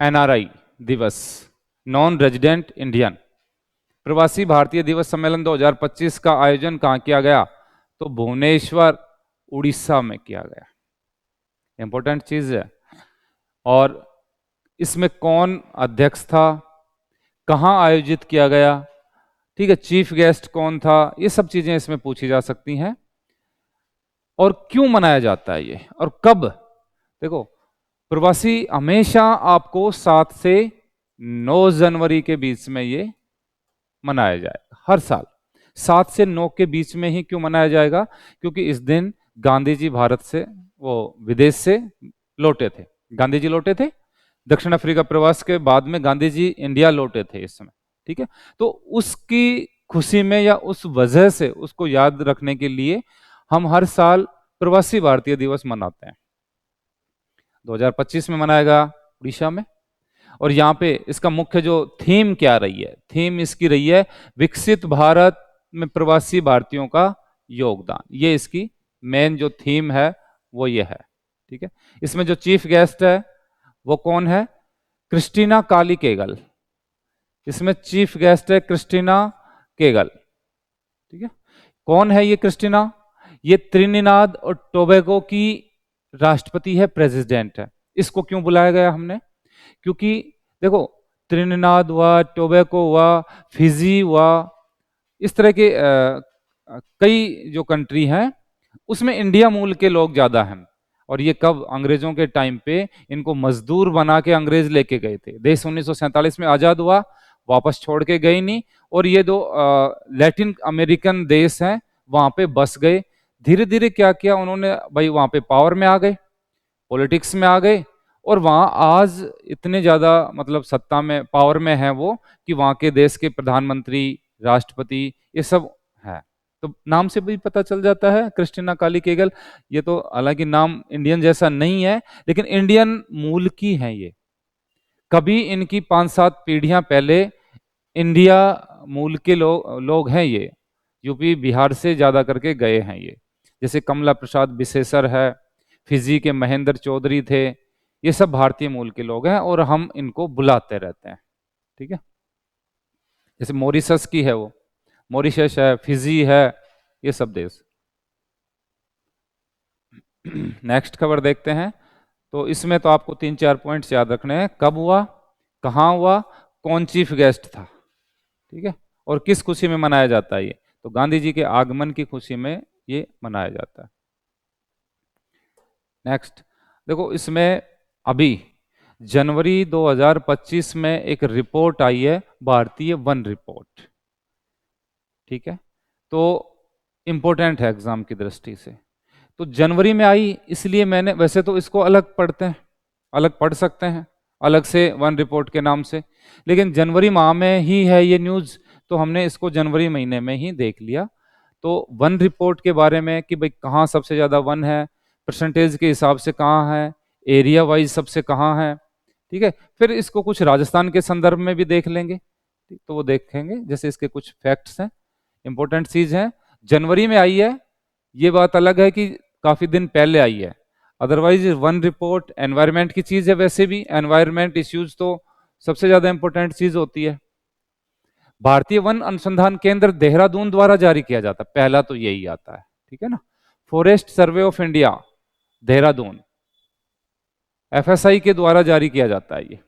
एनआरआई दिवस, नॉन रेजिडेंट इंडियन। प्रवासी भारतीय दिवस सम्मेलन 2025 का आयोजन कहाँ किया गया, तो भुवनेश्वर, उड़ीसा में किया गया। इंपॉर्टेंट चीज है। और इसमें कौन अध्यक्ष था, कहाँ आयोजित किया गया, ठीक है, चीफ गेस्ट कौन था, ये सब चीजें इसमें पूछी जा सकती हैं। और क्यों मनाया जाता है ये, और कब। देखो, प्रवासी हमेशा आपको 7 से 9 जनवरी के बीच में ये मनाया जाएगा हर साल। 7 से 9 के बीच में ही क्यों मनाया जाएगा, क्योंकि इस दिन गांधी जी भारत से, वो विदेश से लौटे थे। गांधी जी लौटे थे दक्षिण अफ्रीका प्रवास के बाद में, गांधी जी इंडिया लौटे थे इस समय। ठीक है, तो उसकी खुशी में या उस वजह से उसको याद रखने के लिए हम हर साल प्रवासी भारतीय दिवस मनाते हैं। 2025 में मनाएगा उड़ीसा में। और यहाँ पे इसका मुख्य जो थीम क्या रही है, थीम इसकी रही है विकसित भारत में प्रवासी भारतीयों का योगदान। ये इसकी मेन जो थीम है वो ये है। ठीक है, इसमें जो चीफ गेस्ट है वो कौन है, क्रिस्टीना काली केगल। इसमें चीफ गेस्ट है क्रिस्टीना केगल। ठीक है, कौन है ये क्रिस्टीना, ये त्रिनिदाद और टोबैगो की राष्ट्रपति है, प्रेसिडेंट है। इसको क्यों बुलाया गया हमने, क्योंकि देखो, त्रिनिदाद हुआ, टोबैगो हुआ, फिजी हुआ, इस तरह के कई जो कंट्री हैं उसमें इंडिया मूल के लोग ज्यादा हैं। और ये कब, अंग्रेजों के टाइम पे इनको मजदूर बना के अंग्रेज लेके गए थे। देश 1947 में आजाद हुआ, वापस छोड़ के गए नहीं। और ये दो लैटिन अमेरिकन देश हैं, वहां पे बस गए। धीरे धीरे क्या किया उन्होंने, भाई वहां पे पावर में आ गए, पॉलिटिक्स में आ गए, और वहां आज इतने ज्यादा मतलब सत्ता में, पावर में है वो, कि वहां के देश के प्रधानमंत्री, राष्ट्रपति, ये सब है। तो नाम से भी पता चल जाता है क्रिस्टीना काली केगल। ये तो हालांकि नाम इंडियन जैसा नहीं है, लेकिन इंडियन मूल की है ये। कभी इनकी 5-7 पीढ़ियां पहले इंडिया मूल के लोग हैं ये, यूपी बिहार से ज्यादा करके गए हैं ये। जैसे कमला प्रसाद बिसेसर है, फिजी के महेंद्र चौधरी थे, ये सब भारतीय मूल के लोग हैं और हम इनको बुलाते रहते हैं। ठीक है, जैसे मॉरिशस की है वो, मॉरिशस है, फिजी है, ये सब देश। नेक्स्ट खबर देखते हैं। तो इसमें तो आपको 3-4 पॉइंट्स याद रखने हैं, कब हुआ, कहाँ हुआ, कौन चीफ गेस्ट था, ठीक है, और किस खुशी में मनाया जाता है ये। तो गांधी जी के आगमन की खुशी में ये मनाया जाता है। नेक्स्ट देखो, इसमें अभी जनवरी 2025 में एक रिपोर्ट आई है, भारतीय वन रिपोर्ट। ठीक है, तो इम्पोर्टेंट है एग्जाम की दृष्टि से। तो जनवरी में आई, इसलिए मैंने, वैसे तो इसको अलग पढ़ते हैं, अलग पढ़ सकते हैं अलग से वन रिपोर्ट के नाम से, लेकिन जनवरी माह में ही है ये न्यूज़, तो हमने इसको जनवरी महीने में ही देख लिया। तो वन रिपोर्ट के बारे में कि भाई कहाँ सबसे ज़्यादा वन है, परसेंटेज के हिसाब से कहाँ है, एरिया वाइज सबसे कहाँ है, ठीक है। फिर इसको कुछ राजस्थान के संदर्भ में भी देख लेंगे, तो वो देखेंगे, जैसे इसके कुछ फैक्ट्स हैं, इंपॉर्टेंट चीज है। जनवरी में आई है, ये बात अलग है कि काफी दिन पहले आई है, अदरवाइज वन रिपोर्ट एनवायरमेंट की चीज है, वैसे भी एनवायरमेंट इश्यूज तो सबसे ज्यादा इंपॉर्टेंट चीज होती है। भारतीय वन अनुसंधान केंद्र देहरादून द्वारा जारी किया जाता है, पहला तो यही आता है, ठीक है ना। Forest survey of India Dehradun, FSI के द्वारा जारी किया जाता है। ये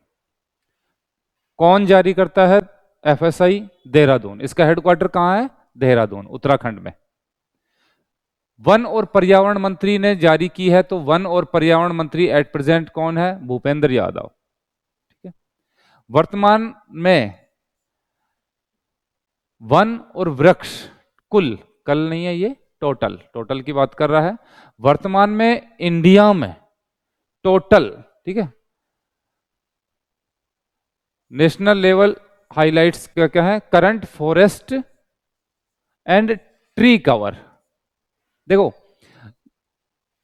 कौन जारी करता है? एफएसआई देहरादून। इसका हेडक्वार्टर कहाँ है? देहरादून, उत्तराखंड में। वन और पर्यावरण मंत्री ने जारी की है, तो वन और पर्यावरण मंत्री एट प्रेजेंट कौन है? भूपेंद्र यादव, ठीक है। वर्तमान में वन और वृक्ष कुल, कल नहीं है ये, टोटल, टोटल की बात कर रहा है। वर्तमान में इंडिया में टोटल, ठीक है, नेशनल लेवल हाइलाइट्स क्या क्या है? Current forest and tree cover. देखो,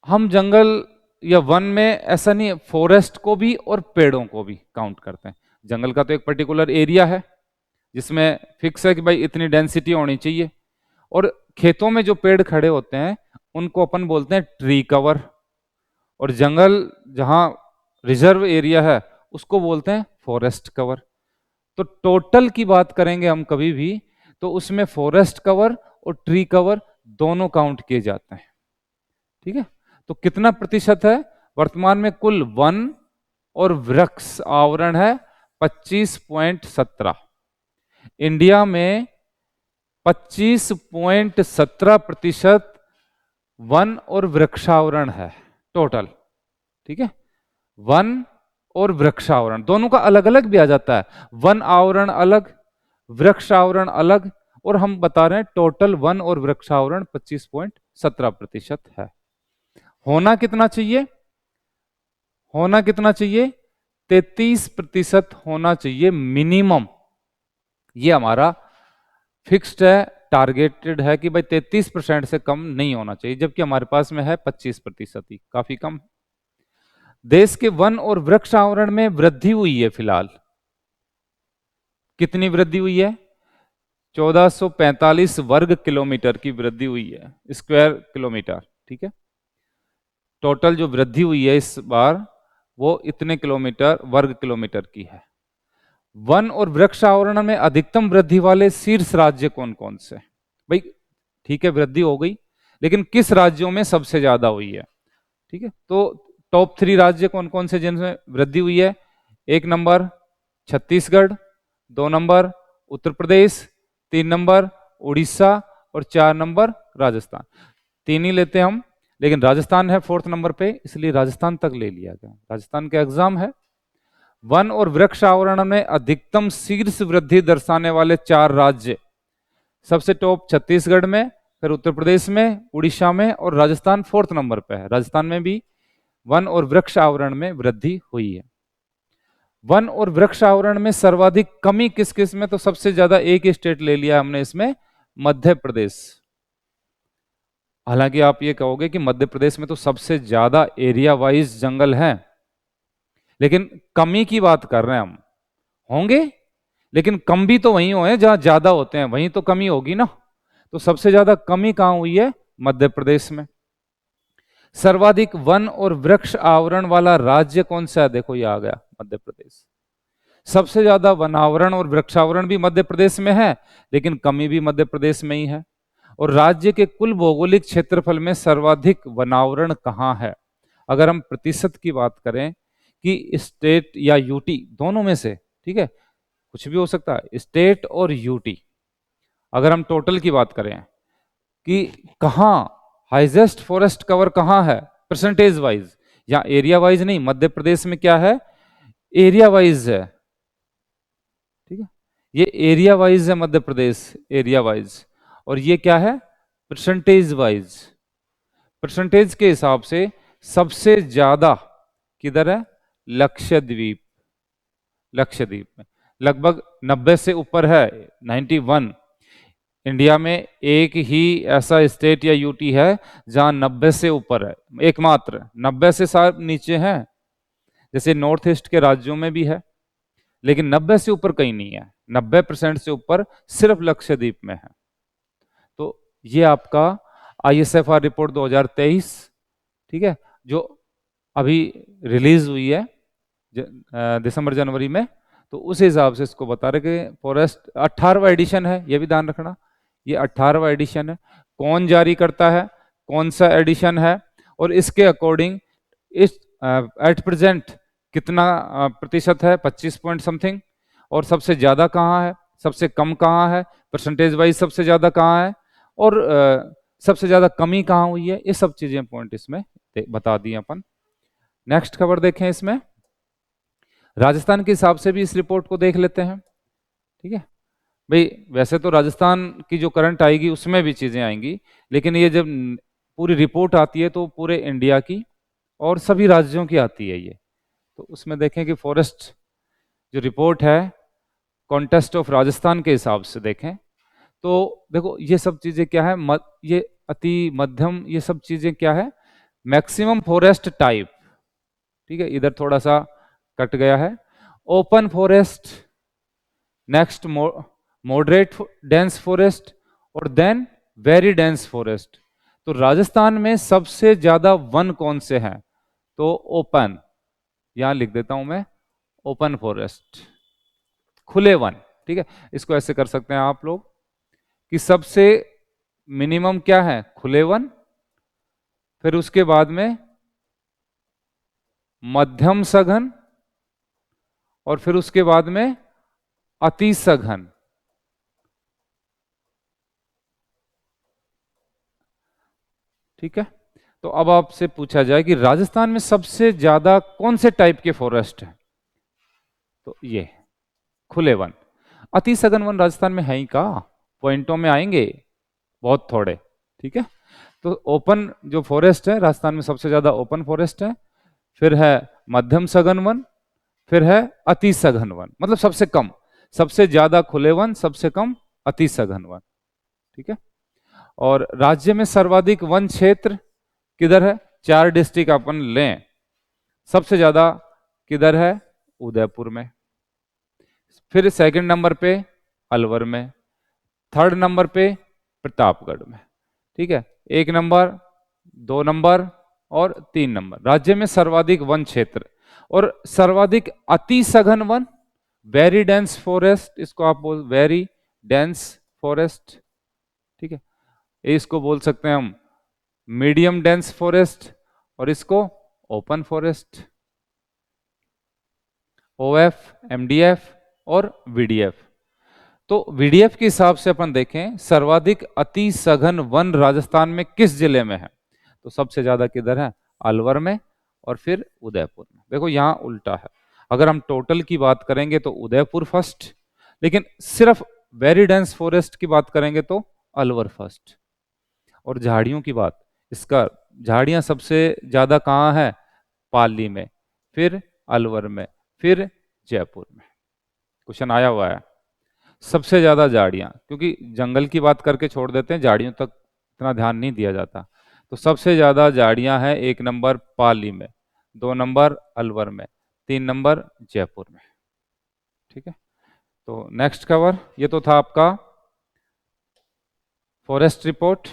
हम जंगल या वन में ऐसा नहीं है, फॉरेस्ट को भी और पेड़ों को भी काउंट करते हैं। जंगल का तो एक पर्टिकुलर एरिया है जिसमें फिक्स है कि भाई इतनी डेंसिटी होनी चाहिए, और खेतों में जो पेड़ खड़े होते हैं उनको अपन बोलते हैं ट्री कवर, और जंगल जहां रिजर्व एरिया है उसको बोलते हैं फॉरेस्ट कवर। तो टोटल की बात करेंगे हम कभी भी, तो उसमें फॉरेस्ट कवर और ट्री कवर दोनों काउंट किए जाते हैं, ठीक है। तो कितना प्रतिशत है? वर्तमान में कुल वन और वृक्ष आवरण है 25.17। इंडिया में 25.17% वन और वृक्षावरण है टोटल, ठीक है। वन और वृक्षावरण दोनों का अलग अलग भी आ जाता है, वन आवरण अलग, वृक्ष आवरण अलग, और हम बता रहे हैं टोटल वन और वृक्षावरण 25.17% है। होना कितना चाहिए? होना कितना चाहिए? 33% होना चाहिए मिनिमम। ये हमारा फिक्स्ड है, टारगेटेड है कि भाई 33% से कम नहीं होना चाहिए, जबकि हमारे पास में है 25% ही, काफी कम। देश के वन और वृक्ष आवरण में वृद्धि हुई है फिलहाल। कितनी वृद्धि हुई है? 1445 वर्ग किलोमीटर की वृद्धि हुई है, स्क्वायर किलोमीटर, ठीक है। टोटल जो वृद्धि हुई है इस बार वो इतने किलोमीटर, वर्ग किलोमीटर की है। वन और वृक्ष आवरण में अधिकतम वृद्धि वाले शीर्ष राज्य कौन कौन से? भाई ठीक है, वृद्धि हो गई, लेकिन किस राज्यों में सबसे ज्यादा हुई है? ठीक है, तो टॉप 3 राज्य कौन कौन से जिनमें वृद्धि हुई है? 1 number Chhattisgarh, 2 number Uttar Pradesh, 3 number Orissa, और 4 नंबर राजस्थान। 3 ही लेते हैं हम, लेकिन राजस्थान है 4th नंबर पे, इसलिए राजस्थान तक ले लिया गया, राजस्थान का एग्जाम है। वन और वृक्ष आवरण में अधिकतम शीर्ष वृद्धि दर्शाने वाले 4 राज्य, सबसे टॉप छत्तीसगढ़ में, फिर उत्तर प्रदेश में, उड़ीसा में, और राजस्थान 4th नंबर पे है। राजस्थान में भी वन और वृक्ष आवरण में वृद्धि हुई है। वन और वृक्ष आवरण में सर्वाधिक कमी किस किस में? तो सबसे ज्यादा एक ही स्टेट ले लिया हमने इसमें, मध्य प्रदेश। हालांकि आप ये कहोगे कि मध्य प्रदेश में तो सबसे ज्यादा एरिया वाइज जंगल है, लेकिन कमी की बात कर रहे हैं हम। होंगे, लेकिन कम भी तो वहीं हुए जहां ज्यादा होते हैं, वहीं तो कमी होगी ना। तो सबसे ज्यादा कमी कहां हुई है? मध्य प्रदेश में। सर्वाधिक वन और वृक्ष आवरण वाला राज्य कौन सा है? देखो ये आ गया, मध्य प्रदेश। सबसे ज्यादा वनावरण और वृक्षावरण भी मध्य प्रदेश में है, लेकिन कमी भी मध्य प्रदेश में ही है। और राज्य के कुल भौगोलिक क्षेत्रफल में सर्वाधिक वनावरण कहाँ है? अगर हम प्रतिशत की बात करें कि स्टेट या यूटी दोनों में से, ठीक है, कुछ भी हो सकता है, स्टेट और यूटी, अगर हम टोटल की बात करें कि कहाँ हाईएस्ट फॉरेस्ट कवर कहाँ है परसेंटेज वाइज, या एरिया वाइज नहीं, मध्य प्रदेश में क्या है? एरिया वाइज है, ठीक है, ये एरिया वाइज है मध्य प्रदेश, एरिया वाइज। और ये क्या है, परसेंटेज वाइज। परसेंटेज के हिसाब से सबसे ज्यादा किधर है, लक्षद्वीप। लक्षद्वीप में लगभग 90 से ऊपर है, 91। इंडिया में एक ही ऐसा स्टेट या यूटी है जहां 90 से ऊपर है, एकमात्र। 90 से साथ नीचे है, जैसे नॉर्थ ईस्ट के राज्यों में भी है, लेकिन 90 से ऊपर कहीं नहीं है। 90% से ऊपर सिर्फ लक्षद्वीप में है। तो ये आपका ISFR रिपोर्ट 2023, ठीक है, जो अभी रिलीज हुई है दिसंबर जनवरी में। तो उस हिसाब से इसको बता रहे कि फॉरेस्ट 18वां एडिशन है, ये भी ध्यान रखना, ये 18वां एडिशन है। कौन जारी करता है, कौन सा एडिशन है, और इसके अकॉर्डिंग इस एट प्रेजेंट कितना प्रतिशत है, 25 पॉइंट समथिंग। और सबसे ज्यादा कहाँ है, सबसे कम कहाँ है, परसेंटेज वाइज सबसे ज्यादा कहाँ है, और सबसे ज्यादा कमी कहाँ हुई है, ये सब चीजें पॉइंट इसमें बता दिए अपन। नेक्स्ट खबर देखें, इसमें राजस्थान के हिसाब से भी इस रिपोर्ट को देख लेते हैं। ठीक है भाई, वैसे तो राजस्थान की जो करंट आएगी उसमें भी चीजें आएंगी, लेकिन ये जब पूरी रिपोर्ट आती है तो पूरे इंडिया की और सभी राज्यों की आती है ये। तो उसमें देखें कि फॉरेस्ट जो रिपोर्ट है कॉन्टेस्ट ऑफ राजस्थान के हिसाब से देखें, तो देखो ये सब चीजें क्या है, ये अति मध्यम, ये सब चीजें क्या है, मैक्सिमम फॉरेस्ट टाइप। ठीक है, इधर थोड़ा सा कट गया है, open forest, next moderate dense forest, और देन वेरी डेंस फॉरेस्ट। तो राजस्थान में सबसे ज्यादा वन कौन से हैं, तो ओपन, यहां लिख देता हूं मैं, ओपन फॉरेस्ट, खुले वन। ठीक है, इसको ऐसे कर सकते हैं आप लोग कि सबसे मिनिमम क्या है, खुले वन, फिर उसके बाद में मध्यम सघन, और फिर उसके बाद में अति सघन। ठीक है, तो अब आपसे पूछा जाए कि राजस्थान में सबसे ज्यादा कौन से टाइप के फॉरेस्ट है, तो ये खुले वन। अति सघन वन राजस्थान में है ही का, पॉइंटों में आएंगे बहुत थोड़े। ठीक है, तो ओपन जो फॉरेस्ट है राजस्थान में सबसे ज्यादा ओपन फॉरेस्ट है, फिर है मध्यम सघन वन, फिर है अति सघन वन, मतलब सबसे कम, सबसे ज्यादा खुले वन, सबसे कम अति सघन वन। ठीक है, और राज्य में सर्वाधिक वन क्षेत्र किधर है, 4 डिस्ट्रिक्ट अपन लें, सबसे ज्यादा किधर है, उदयपुर में, फिर सेकंड नंबर पे अलवर में, थर्ड नंबर पे प्रतापगढ़ में। ठीक है, 1 नंबर, 2 नंबर और 3 नंबर राज्य में सर्वाधिक वन क्षेत्र, और सर्वाधिक अति सघन वन, वेरी डेंस फॉरेस्ट, इसको आप बोल वेरी डेंस फॉरेस्ट। ठीक है, इसको बोल सकते हैं हम मीडियम डेंस फॉरेस्ट, और इसको ओपन फॉरेस्ट, OF, MDF और VDF। तो VDF के हिसाब से अपन देखें सर्वाधिक अति सघन वन राजस्थान में किस जिले में है, तो सबसे ज्यादा किधर है, अलवर में, और फिर उदयपुर में। देखो यहां उल्टा है, अगर हम टोटल की बात करेंगे तो उदयपुर फर्स्ट, लेकिन सिर्फ वेरी डेंस फॉरेस्ट की बात करेंगे तो अलवर फर्स्ट। और झाड़ियों की बात, इसका झाड़ियां सबसे ज्यादा कहाँ है, पाली में, फिर अलवर में, फिर जयपुर में। क्वेश्चन आया हुआ है, सबसे ज्यादा झाड़ियां, क्योंकि जंगल की बात करके छोड़ देते हैं, झाड़ियों तक इतना ध्यान नहीं दिया जाता। तो सबसे ज्यादा झाड़ियां हैं 1 नंबर पाली में, 2 नंबर अलवर में, 3 नंबर जयपुर में। ठीक है, तो नेक्स्ट कवर, ये तो था आपका फॉरेस्ट रिपोर्ट,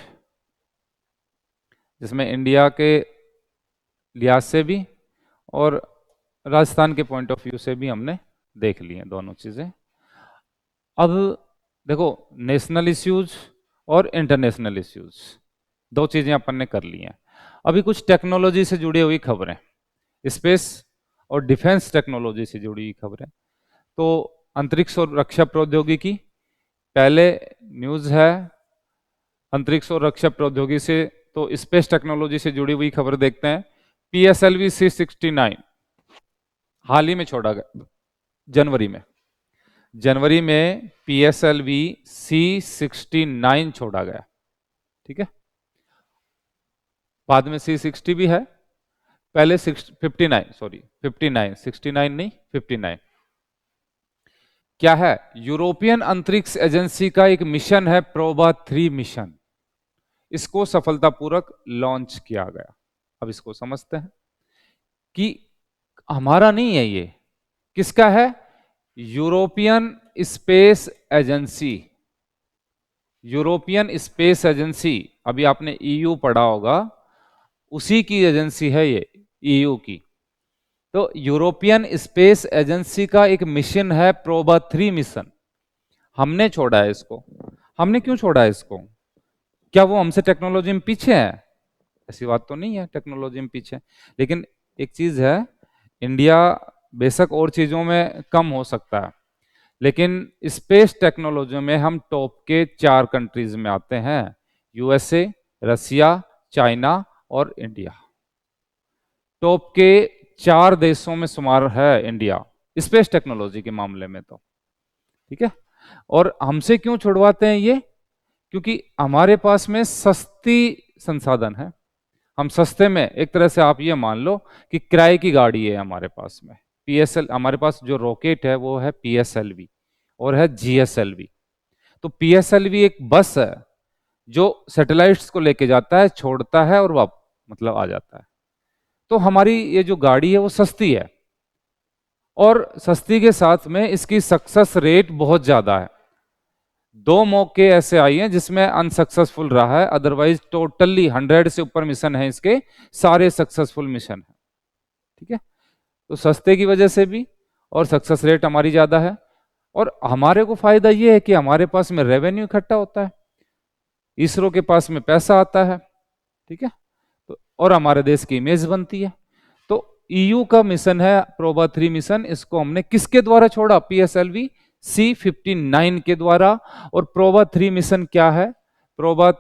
जिसमें इंडिया के लिहाज से भी और राजस्थान के पॉइंट ऑफ व्यू से भी हमने देख लिए दोनों चीजें। अब देखो, नेशनल इश्यूज और इंटरनेशनल इश्यूज, दो चीजें अपन ने कर ली हैं। अभी कुछ टेक्नोलॉजी से जुड़ी हुई खबरें, स्पेस और डिफेंस टेक्नोलॉजी से जुड़ी हुई खबरें। तो अंतरिक्ष और रक्षा प्रौद्योगिकी, पहले न्यूज है अंतरिक्ष और रक्षा प्रौद्योगिकी से, तो स्पेस टेक्नोलॉजी से जुड़ी हुई खबर देखते हैं। PSLV C69 हाल ही में छोड़ा गया जनवरी में, जनवरी में PSLV C69 छोड़ा गया, ठीक है। बाद में C60 भी है, पहले 59, सॉरी 59, 69 नहीं 59। क्या है? यूरोपियन अंतरिक्ष एजेंसी का एक मिशन है, प्रोबा 3 मिशन। इसको सफलतापूर्वक लॉन्च किया गया। अब इसको समझते हैं कि हमारा नहीं है ये, किसका है? European space agency. European space agency, अभी आपने EU पढ़ा होगा, उसी की एजेंसी है ये, EU की। तो यूरोपियन स्पेस एजेंसी का एक मिशन है, प्रोबा 3 मिशन। हमने छोड़ा है इसको। हमने क्यों छोड़ा है इसको? क्या वो हमसे टेक्नोलॉजी में पीछे है? ऐसी बात तो नहीं है, टेक्नोलॉजी में पीछे। लेकिन एक चीज है, इंडिया बेशक और चीजों में कम हो सकता है, लेकिन स्पेस टेक्नोलॉजी में हम टॉप के 4 कंट्रीज में आते हैं, USA, रसिया, चाइना और इंडिया। टॉप के 4 देशों में शुमार है इंडिया स्पेस टेक्नोलॉजी के मामले में, तो ठीक है। और हमसे क्यों छुड़वाते हैं ये? क्योंकि हमारे पास में सस्ती संसाधन है। हम सस्ते में, एक तरह से आप ये मान लो कि किराए की गाड़ी है हमारे पास में। हमारे पास जो रॉकेट है वो है PSLV और है GSLV। तो PSLV एक बस है जो सैटेलाइट्स को लेके जाता है, छोड़ता है और मतलब आ जाता है। तो हमारी ये जो गाड़ी है वो सस्ती है, और सस्ती के साथ में इसकी सक्सेस रेट बहुत ज्यादा है। 2 मौके ऐसे आई हैं जिसमें अनसक्सेसफुल रहा है, अदरवाइज टोटली 100 से ऊपर मिशन है इसके, सारे सक्सेसफुल मिशन है, ठीक है। तो सस्ते की वजह से भी, और सक्सेस रेट हमारी ज्यादा है, और हमारे को फायदा ये है कि हमारे पास में रेवेन्यू इकट्ठा होता है, इसरो के पास में पैसा आता है, ठीक है। तो और हमारे देश की इमेज बनती है। तो EU का मिशन है प्रोबा 3 मिशन, इसको हमने किसके द्वारा छोड़ा? PSLV C59 के द्वारा। और प्रोबा 3 मिशन क्या है? प्रोबा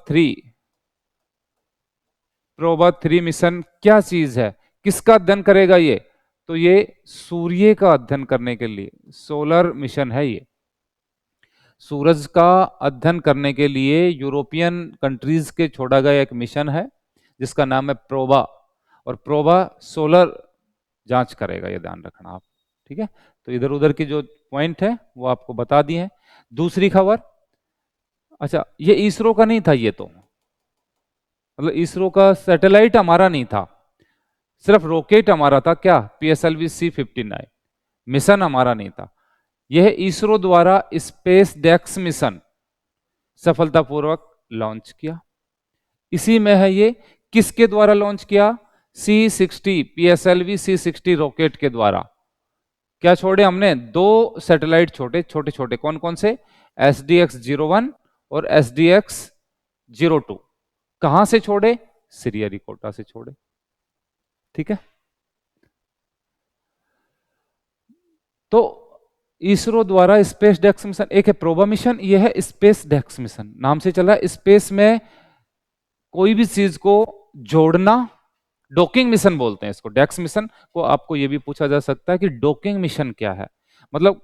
3 मिशन क्या चीज है, किसका अध्ययन करेगा ये? तो ये सूर्य का अध्ययन करने के लिए, सोलर मिशन है ये। सूरज का अध्ययन करने के लिए यूरोपियन कंट्रीज के छोड़ा गया एक मिशन है जिसका नाम है प्रोबा। और प्रोबा सोलर जांच करेगा, ये ध्यान रखना आप, ठीक है। तो इधर उधर की जो पॉइंट है वो आपको बता दिए हैं। दूसरी खबर, अच्छा ये इसरो का नहीं था, ये तो मतलब इसरो का सैटेलाइट हमारा नहीं था, सिर्फ रॉकेट हमारा था। क्या? PSLV C59 मिशन हमारा नहीं था। यह इसरो द्वारा स्पेस डेक्स मिशन सफलतापूर्वक लॉन्च किया। इसी में है ये, किसके द्वारा लॉन्च किया? C60, PSLV C60 रॉकेट के द्वारा। क्या छोड़े हमने? 2 सैटेलाइट छोटे छोटे छोटे, कौन कौन से? SDX-01 और SDX-02। कहां से छोड़े? श्रीहरिकोटा से छोड़े, ठीक है। तो इसरो द्वारा स्पेस डेक्स मिशन, एक है प्रोबा मिशन, यह है स्पेस डेक्स मिशन, नाम से चला। स्पेस में कोई भी चीज को जोड़ना, डॉकिंग मिशन बोलते हैं इसको। डेक्स मिशन को आपको यह भी पूछा जा सकता है कि डॉकिंग मिशन क्या है, मतलब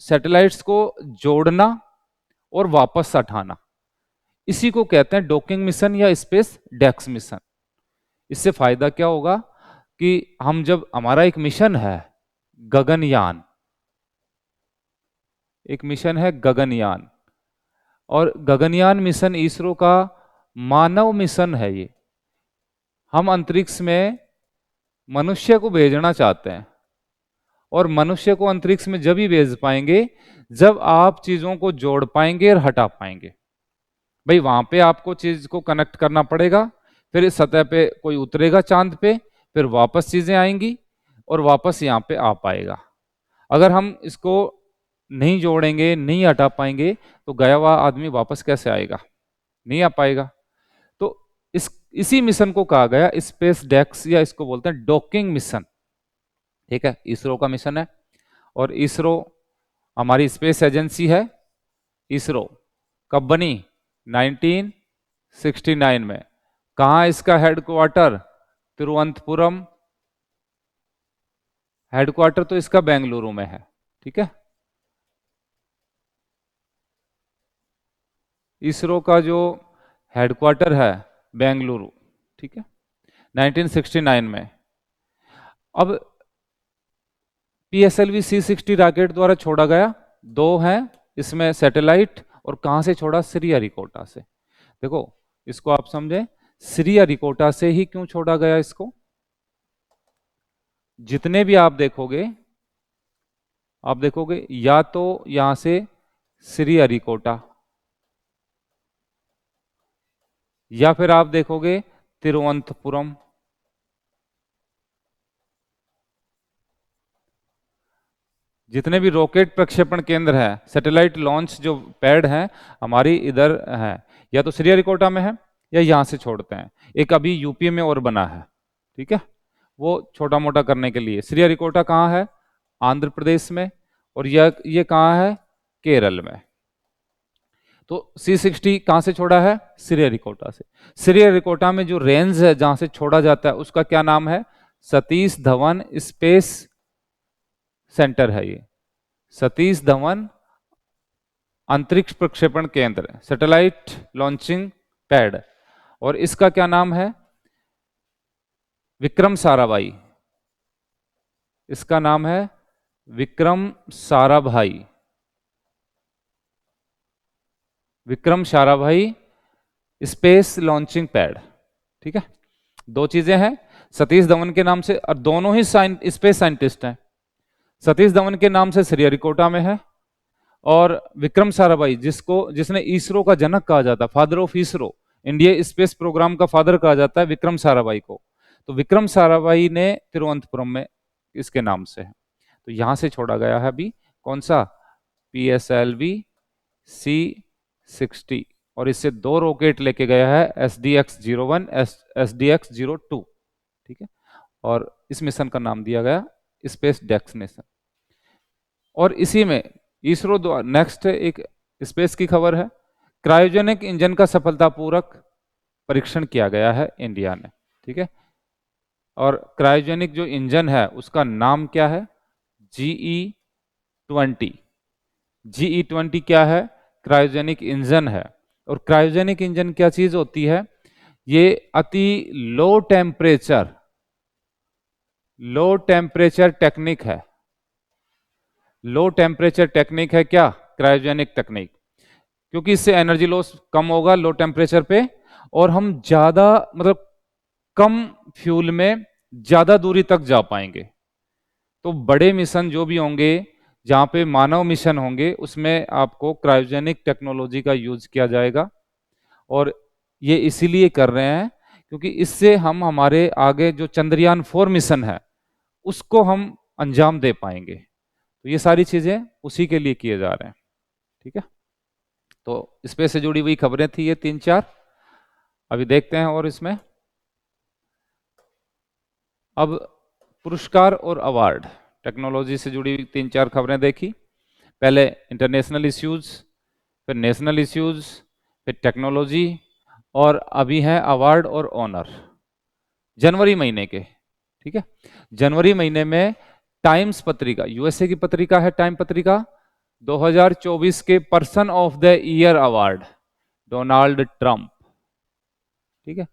सैटेलाइट्स को जोड़ना और वापस हटाना, इसी को कहते हैं डॉकिंग मिशन या स्पेस डेक्स मिशन। इससे फायदा क्या होगा कि हम जब, हमारा एक मिशन है गगनयान, एक मिशन है गगनयान, और गगनयान मिशन इसरो का मानव मिशन है ये। हम अंतरिक्ष में मनुष्य को भेजना चाहते हैं, और मनुष्य को अंतरिक्ष में जब ही भेज पाएंगे जब आप चीजों को जोड़ पाएंगे और हटा पाएंगे। भाई वहां पे आपको चीज को कनेक्ट करना पड़ेगा, फिर इस सतह पे कोई उतरेगा चांद पे, फिर वापस चीजें आएंगी और वापस यहाँ पे आ पाएगा। अगर हम इसको नहीं जोड़ेंगे, नहीं हटा पाएंगे, तो गया हुआ आदमी वापस कैसे आएगा? नहीं आ पाएगा। तो इसी मिशन को कहा गया स्पेस डेक्स, या इसको बोलते हैं डॉकिंग मिशन, ठीक है। इसरो का मिशन है, और इसरो हमारी स्पेस एजेंसी है। इसरो कब बनी? 1969 में। कहाँ इसका हेडक्वार्टर? तिरुवनंतपुरम। हेडक्वार्टर तो इसका बेंगलुरु में है, ठीक है। इसरो का जो हेडक्वार्टर है बेंगलुरु, ठीक है, 1969 में। अब PSLV C60 रॉकेट द्वारा छोड़ा गया, दो हैं इसमें सैटेलाइट, और कहां से छोड़ा? श्रीहरिकोटा से। देखो इसको आप समझें, श्रीहरिकोटा से ही क्यों छोड़ा गया इसको? जितने भी आप देखोगे या तो यहां से श्रीहरिकोटा, या फिर आप देखोगे तिरुवनंतपुरम, जितने भी रॉकेट प्रक्षेपण केंद्र है, सैटेलाइट लॉन्च जो पैड है हमारी इधर है, या तो श्रीहरिकोटा में है या यहां से छोड़ते हैं। एक अभी यूपी में और बना है, ठीक है, वो छोटा मोटा करने के लिए। श्रीहरिकोटा कहाँ है? आंध्र प्रदेश में। और ये कहाँ है? केरल में। तो C60 कहां से छोड़ा है? श्रीहरिकोटा से। श्रीहरिकोटा में जो रेंज है जहां से छोड़ा जाता है उसका क्या नाम है? सतीश धवन स्पेस सेंटर है ये, सतीश धवन अंतरिक्ष प्रक्षेपण केंद्र, सैटेलाइट लॉन्चिंग पैड। और इसका क्या नाम है? विक्रम साराभाई। इसका नाम है Vikram Sarabhai, Vikram Sarabhai space launching pad, ठीक है। दो चीजें हैं सतीश धवन के नाम से, और दोनों ही स्पेस साइंटिस्ट हैं। सतीश धवन के नाम से श्रीहरिकोटा में है, और विक्रम साराभाई जिसने इसरो का जनक कहा जाता, father of ISRO, India space programme का फादर कहा जाता है विक्रम साराभाई को। तो विक्रम साराभाई ने तिरुवनंतपुरम में इसके नाम से है। तो यहां से छोड़ा गया है अभी कौन सा? PSLV C60, और इससे दो रॉकेट लेके गया है SDX-01, SDX-02, ठीक है। और इस मिशन का नाम दिया गया स्पेस डेक्स मिशन। और इसी में इसरो द्वारा नेक्स्ट एक स्पेस की खबर है, क्रायोजेनिक इंजन का सफलतापूर्वक परीक्षण किया गया है इंडिया ने, ठीक है। और क्रायोजेनिक जो इंजन है उसका नाम क्या है? GE-20। GE-20 क्या है? क्रायोजेनिक इंजन है। और क्रायोजेनिक इंजन क्या चीज होती है? ये अति लो टेम्परेचर टेक्निक है। लो टेम्परेचर टेक्निक है क्या? क्रायोजेनिक टेक्निक, क्योंकि इससे एनर्जी लॉस कम होगा लो टेम्परेचर पे, और हम ज्यादा मतलब कम फ्यूल में ज्यादा दूरी तक जा पाएंगे। तो बड़े मिशन जो भी होंगे जहां पे मानव मिशन होंगे उसमें आपको क्रायोजेनिक टेक्नोलॉजी का यूज किया जाएगा। और ये इसीलिए कर रहे हैं क्योंकि इससे हम हमारे आगे जो चंद्रयान 4 मिशन है उसको हम अंजाम दे पाएंगे। तो ये सारी चीजें उसी के लिए किए जा रहे हैं, ठीक है। तो स्पेस से जुड़ी हुई खबरें थी ये 3-4। अभी देखते हैं और इसमें अब पुरस्कार और अवार्ड, टेक्नोलॉजी से जुड़ी हुई 3-4 खबरें देखी। पहले इंटरनेशनल इश्यूज, फिर नेशनल इश्यूज, फिर टेक्नोलॉजी, और अभी है अवार्ड और ऑनर जनवरी महीने के, ठीक है। जनवरी महीने में टाइम्स पत्रिका, USA की पत्रिका है टाइम पत्रिका, 2024 के person of the year award Donald Trump, ठीक है।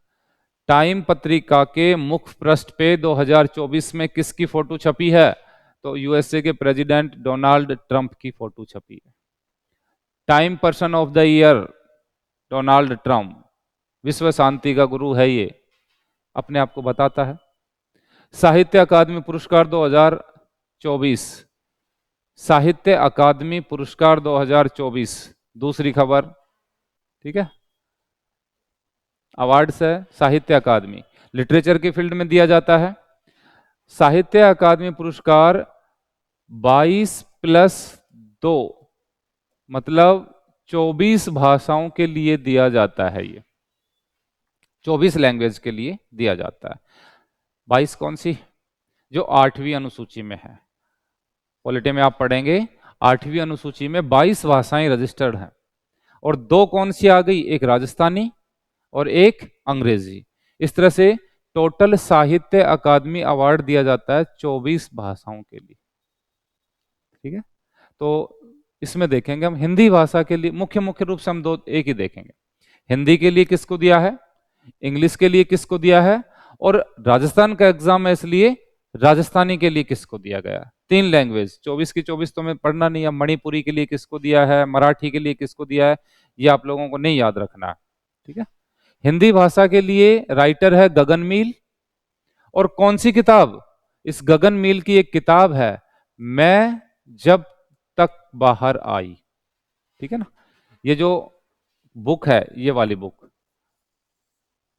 टाइम पत्रिका के मुख्य पृष्ठ पे 2024 में किसकी फोटो छपी है? तो USA के प्रेसिडेंट डोनाल्ड ट्रंप की फोटो छपी है। Time person of the year Donald Trump, विश्व शांति का गुरु है ये, अपने आप को बताता है। साहित्य अकादमी पुरस्कार 2024, साहित्य अकादमी पुरस्कार 2024 दूसरी खबर, ठीक है। अवार्ड्स है साहित्य अकादमी, लिटरेचर के फील्ड में दिया जाता है। साहित्य अकादमी पुरस्कार 22+2 मतलब 24 भाषाओं के लिए दिया जाता है। ये 24 लैंग्वेज के लिए दिया जाता है। 22 कौन सी? जो 8वीं अनुसूची में है, पॉलिटी में आप पढ़ेंगे 8वीं अनुसूची में 22 भाषाएं रजिस्टर्ड हैं। और दो कौन सी आ गई? एक राजस्थानी और एक अंग्रेजी। इस तरह से टोटल साहित्य अकादमी अवार्ड दिया जाता है 24 भाषाओं के लिए, ठीक है। तो इसमें देखेंगे हम हिंदी भाषा के लिए मुख्य मुख्य रूप से हम दो एक ही देखेंगे। हिंदी के लिए किसको दिया है, इंग्लिश के लिए किसको दिया है, और राजस्थान का एग्जाम है इसलिए राजस्थानी के लिए किसको दिया गया। तीन लैंग्वेज 24 की 24 तो मैं पढ़ना नहीं है। मणिपुरी के लिए किसको दिया है, मराठी के लिए किसको दिया है, ये आप लोगों को नहीं याद रखना है, ठीक है। हिंदी भाषा के लिए राइटर है गगनमील। और कौन सी किताब, इस गगनमील की एक किताब है मैं जब तक बाहर आई, ठीक है ना। ये जो बुक है, ये वाली बुक,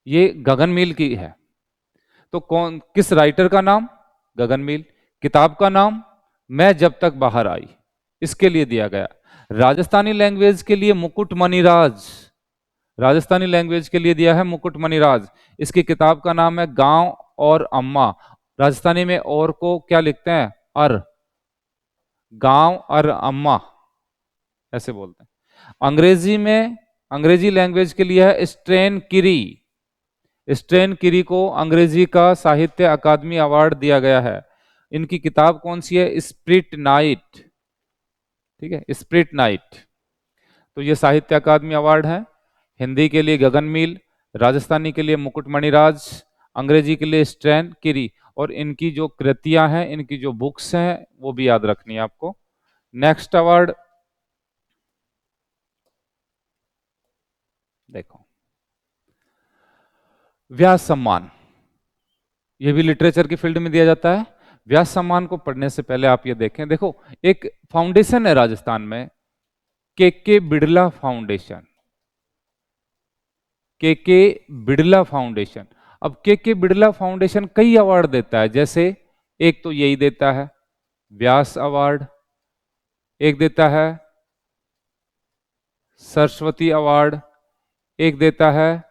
ये गगनमील की है। तो कौन, किस राइटर का नाम, गगनमील, किताब का नाम मैं जब तक बाहर आई, इसके लिए दिया गया। राजस्थानी लैंग्वेज के लिए मुकुट मणिराज, राजस्थानी लैंग्वेज के लिए दिया है मुकुट मणिराज। इसकी किताब का नाम है गांव और अम्मा। राजस्थानी में और को क्या लिखते हैं, अर, गांव और अम्मा ऐसे बोलते हैं। अंग्रेजी में, अंग्रेजी लैंग्वेज के लिए है स्ट्रेन किरी। स्ट्रेन किरी को अंग्रेजी का साहित्य अकादमी अवार्ड दिया गया है। इनकी किताब कौन सी है, स्प्रिट नाइट, ठीक है, स्प्रिट नाइट। तो ये साहित्य अकादमी अवार्ड है। हिंदी के लिए गगनमील, राजस्थानी के लिए मुकुट मणिराज, अंग्रेजी के लिए स्ट्रेन किरी। और इनकी जो कृतियां हैं, इनकी जो बुक्स हैं, वो भी याद रखनी है आपको। नेक्स्ट अवार्ड देखो, व्यास सम्मान, ये भी लिटरेचर की फील्ड में दिया जाता है। व्यास सम्मान को पढ़ने से पहले आप ये देखें, देखो एक फाउंडेशन है राजस्थान में, के बिड़ला फाउंडेशन, के बिड़ला फाउंडेशन। अब के बिड़ला फाउंडेशन कई अवार्ड देता है, जैसे एक तो यही देता है व्यास अवार्ड, एक देता है सरस्वती अवार्ड, एक देता है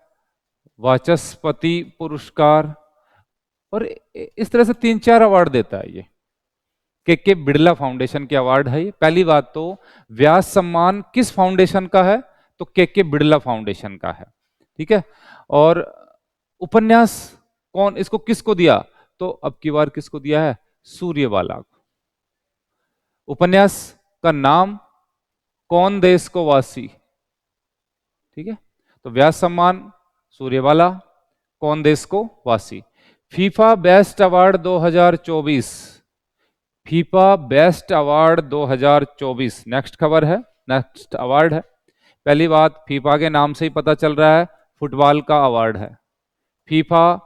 वाचस्पति पुरस्कार, और इस तरह से तीन चार अवार्ड देता है ये। के बिड़ला फाउंडेशन के अवार्ड है ये। पहली बात तो व्यास सम्मान किस फाउंडेशन का है, तो के बिड़ला फाउंडेशन का है, ठीक है। और उपन्यास कौन, इसको किसको दिया, तो अब की बार किसको दिया है, सूर्यवाला को। उपन्यास का नाम कौन देश को वासी, ठीक है। तो व्यास सम्मान सूर्यवाला, कौन देश को वासी। FIFA best award 2024, FIFA best award 2024 next खबर है, नेक्स्ट अवार्ड है। पहली बात, फीफा के नाम से ही पता चल रहा है फुटबॉल का अवार्ड है। फीफा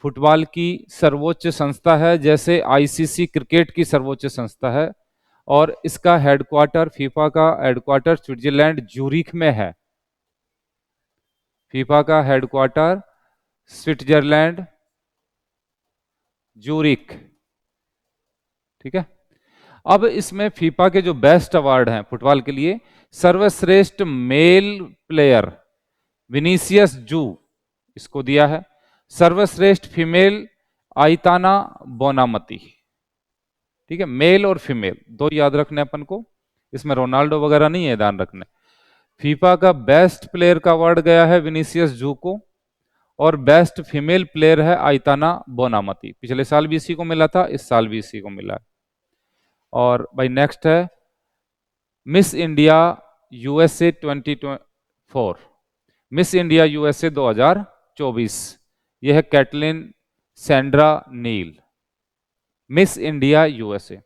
फुटबॉल की सर्वोच्च संस्था है, जैसे आईसीसी क्रिकेट की सर्वोच्च संस्था है। और इसका हेडक्वार्टर, फीफा का हेडक्वार्टर स्विट्जरलैंड ज्यूरिख में है। फीफा का हेडक्वार्टर स्विट्जरलैंड ज्यूरिख, ठीक है। अब इसमें फीफा के जो बेस्ट अवार्ड हैं फुटबॉल के लिए, सर्वश्रेष्ठ मेल प्लेयर विनीसियस जू, इसको दिया है। सर्वश्रेष्ठ फीमेल आइताना बोनामती, ठीक है। मेल और फीमेल दो याद रखने अपन को, इसमें रोनाल्डो वगैरह नहीं है, ध्यान रखने। फीफा का बेस्ट प्लेयर का अवार्ड गया है विनीसियस जू को, और बेस्ट फीमेल प्लेयर है आइताना बोनामती। पिछले साल भी इसी को मिला था, इस साल भी इसी को मिला है। और भाई नेक्स्ट है miss India USA 2024, miss India USA 2024, यह है कैटलिन सैंड्रा नील, मिस इंडिया यूएसए।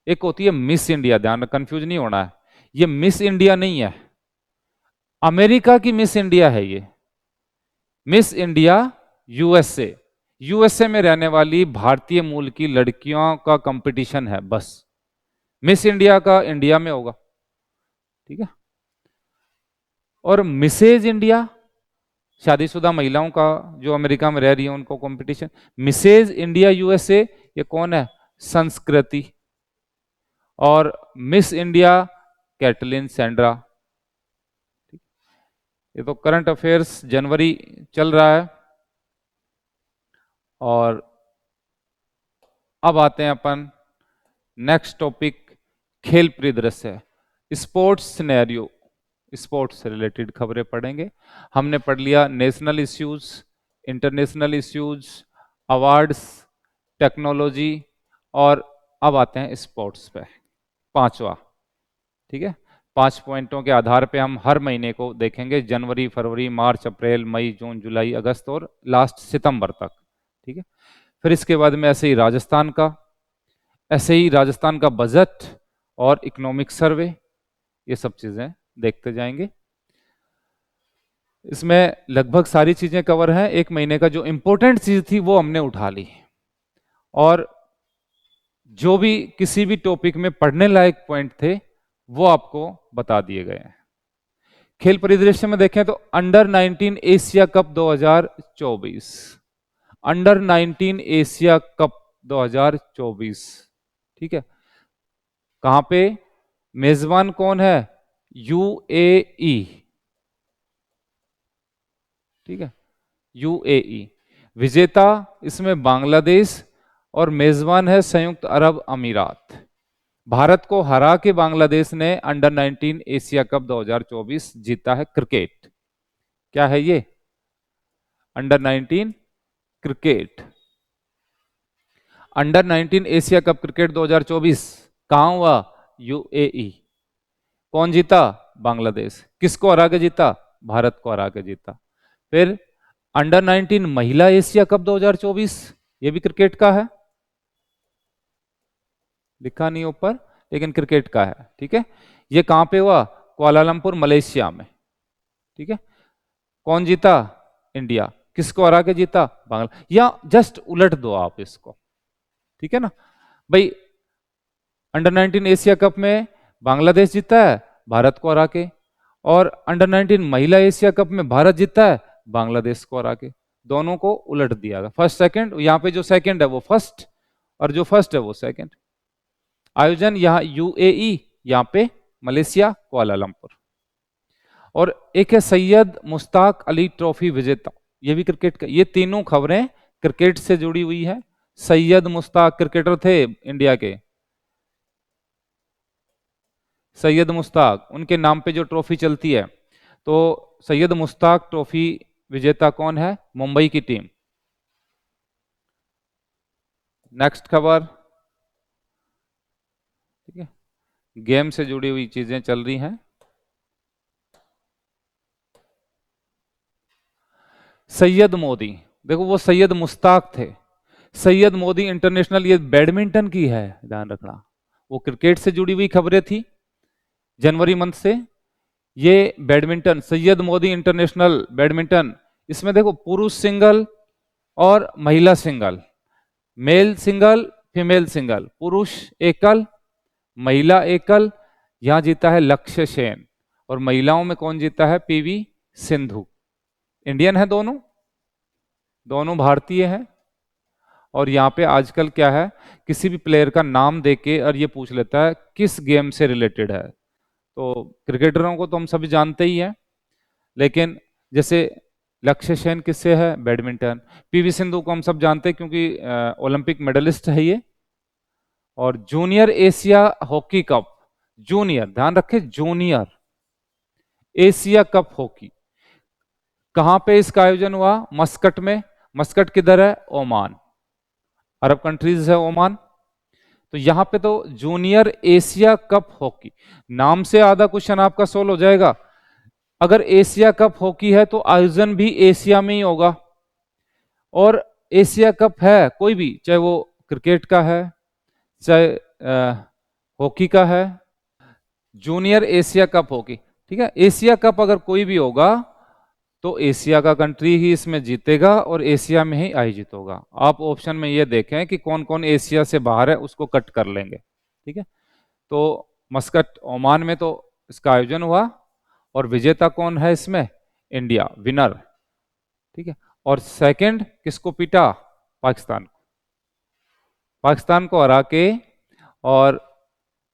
एक होती है मिस इंडिया, ध्यान कंफ्यूज नहीं होना है, ये मिस इंडिया नहीं है, अमेरिका की मिस इंडिया है ये। मिस इंडिया यूएसए, यूएसए में रहने वाली भारतीय मूल की लड़कियों का कंपटीशन है बस। मिस इंडिया का इंडिया में होगा, ठीक है। और मिसेज इंडिया शादीशुदा महिलाओं का, जो अमेरिका में रह रही है उनको कंपटीशन। मिसेज इंडिया यूएसए, ये कौन है, संस्कृति। और मिस इंडिया कैटलिन सैंड्रा। ये तो करंट अफेयर्स जनवरी चल रहा है। और अब आते हैं अपन नेक्स्ट टॉपिक, खेल परिदृश्य, स्पोर्ट्स सिनेरियो, स्पोर्ट्स से रिलेटेड खबरें पढ़ेंगे। हमने पढ़ लिया national issues, international issues, awards, technology, और अब आते हैं स्पोर्ट्स पे, पांचवा ठीक है, 5 पॉइंटों के आधार पे हम हर महीने को देखेंगे, जनवरी, फरवरी, मार्च, अप्रैल, मई, जून, जुलाई, अगस्त और लास्ट सितंबर तक। ठीक है, फिर इसके बाद में ऐसे ही राजस्थान का बजट और इकोनॉमिक सर्वे, ये सब चीजें देखते जाएंगे। इसमें लगभग सारी चीजें कवर हैं। एक महीने का जो इंपॉर्टेंट चीज थी वो हमने उठा ली, और जो भी किसी भी टॉपिक में पढ़ने लायक पॉइंट थे वो आपको बता दिए गए हैं। खेल परिदृश्य में देखें तो under 19 Asia cup 2024, under 19 Asia cup 2024, ठीक है, कहां पे, मेजबान कौन है, यूएई, ठीक है, यूएई। विजेता इसमें बांग्लादेश, और मेजबान है संयुक्त अरब अमीरात। भारत को हरा के बांग्लादेश ने अंडर 19 एशिया कप 2024 जीता है। क्रिकेट, क्या है ये, under 19 cricket. Under 19 Asia cup cricket 2024 कहां हुआ, यूएई। कौन जीता, बांग्लादेश। किसको हरा के जीता, भारत को हरा के जीता। फिर अंडर 19 महिला एशिया कप 2024, ये भी क्रिकेट का है, लिखा नहीं ऊपर, लेकिन क्रिकेट का है। ठीक है, ये कहां पे हुआ, कुआलालंपुर, मलेशिया में। ठीक है, कौन जीता, इंडिया। किसको हरा के जीता, बांग्ला, या जस्ट उलट दो आप इसको, ठीक है ना भाई। अंडर 19 एशिया कप में बांग्लादेश जीता है भारत को हरा के, और अंडर 19 महिला एशिया कप में भारत जीता है बांग्लादेश को हरा के। दोनों को उलट दिया गया, फर्स्ट सेकंड, यहां पे जो सेकंड है वो फर्स्ट, और जो फर्स्ट है वो सेकंड। आयोजन यहाँ यूएई, यहाँ पे मलेशिया, कुआलालंपुर। और एक है सैयद मुश्ताक अली ट्रॉफी विजेता, ये भी क्रिकेट का। ये तीनों खबरें क्रिकेट से जुड़ी हुई है। सैयद मुश्ताक क्रिकेटर थे इंडिया के, सैयद मुश्ताक, उनके नाम पे जो ट्रॉफी चलती है, तो सैयद मुश्ताक ट्रॉफी विजेता कौन है, मुंबई की टीम। नेक्स्ट खबर, ठीक है, गेम से जुड़ी हुई चीजें चल रही हैं। सैयद मोदी, देखो वो सैयद मुश्ताक थे, सैयद मोदी इंटरनेशनल, ये बैडमिंटन की है, ध्यान रखना। वो क्रिकेट से जुड़ी हुई खबरें थी जनवरी मंथ से, ये badminton, Syed Modi international badminton. इसमें देखो पुरुष सिंगल और महिला single, male single, female single, पुरुष एकल, महिला एकल। यहां जीता है लक्ष्य सेन, और महिलाओं में कौन जीता है, पीवी सिंधु। इंडियन है दोनों, दोनों भारतीय हैं। और यहाँ पे आजकल क्या है, किसी भी प्लेयर का नाम देके और ये पूछ लेता है किस गेम से रिलेटेड है। तो क्रिकेटरों को तो हम सभी जानते ही हैं, लेकिन जैसे लक्ष्य सेन किससे है, बैडमिंटन। पीवी सिंधु को हम सब जानते हैं क्योंकि ओलंपिक मेडलिस्ट है ये। और junior Asia hockey cup, junior, ध्यान रखें, जूनियर एशिया कप हॉकी, कहां पे इसका आयोजन हुआ, मस्कट में। मस्कट किधर है, ओमान, अरब कंट्रीज है ओमान। तो यहां पे तो जूनियर एशिया कप हॉकी, नाम से आधा क्वेश्चन आपका सोल्व हो जाएगा। अगर एशिया कप हॉकी है तो आयोजन भी एशिया में ही होगा, और एशिया कप है कोई भी, चाहे वो क्रिकेट का है, चाहे हॉकी का है, जूनियर एशिया कप हॉकी, ठीक है। एशिया कप अगर कोई भी होगा तो एशिया का कंट्री ही इसमें जीतेगा और एशिया में ही आयोजित होगा। आप ऑप्शन में ये देखें कि कौन कौन एशिया से बाहर है, उसको कट कर लेंगे, ठीक है। तो मस्कट ओमान में तो इसका आयोजन हुआ, और विजेता कौन है इसमें, इंडिया, विनर, ठीक है। और सेकंड किसको पीटा, पाकिस्तान को, पाकिस्तान को हरा के। और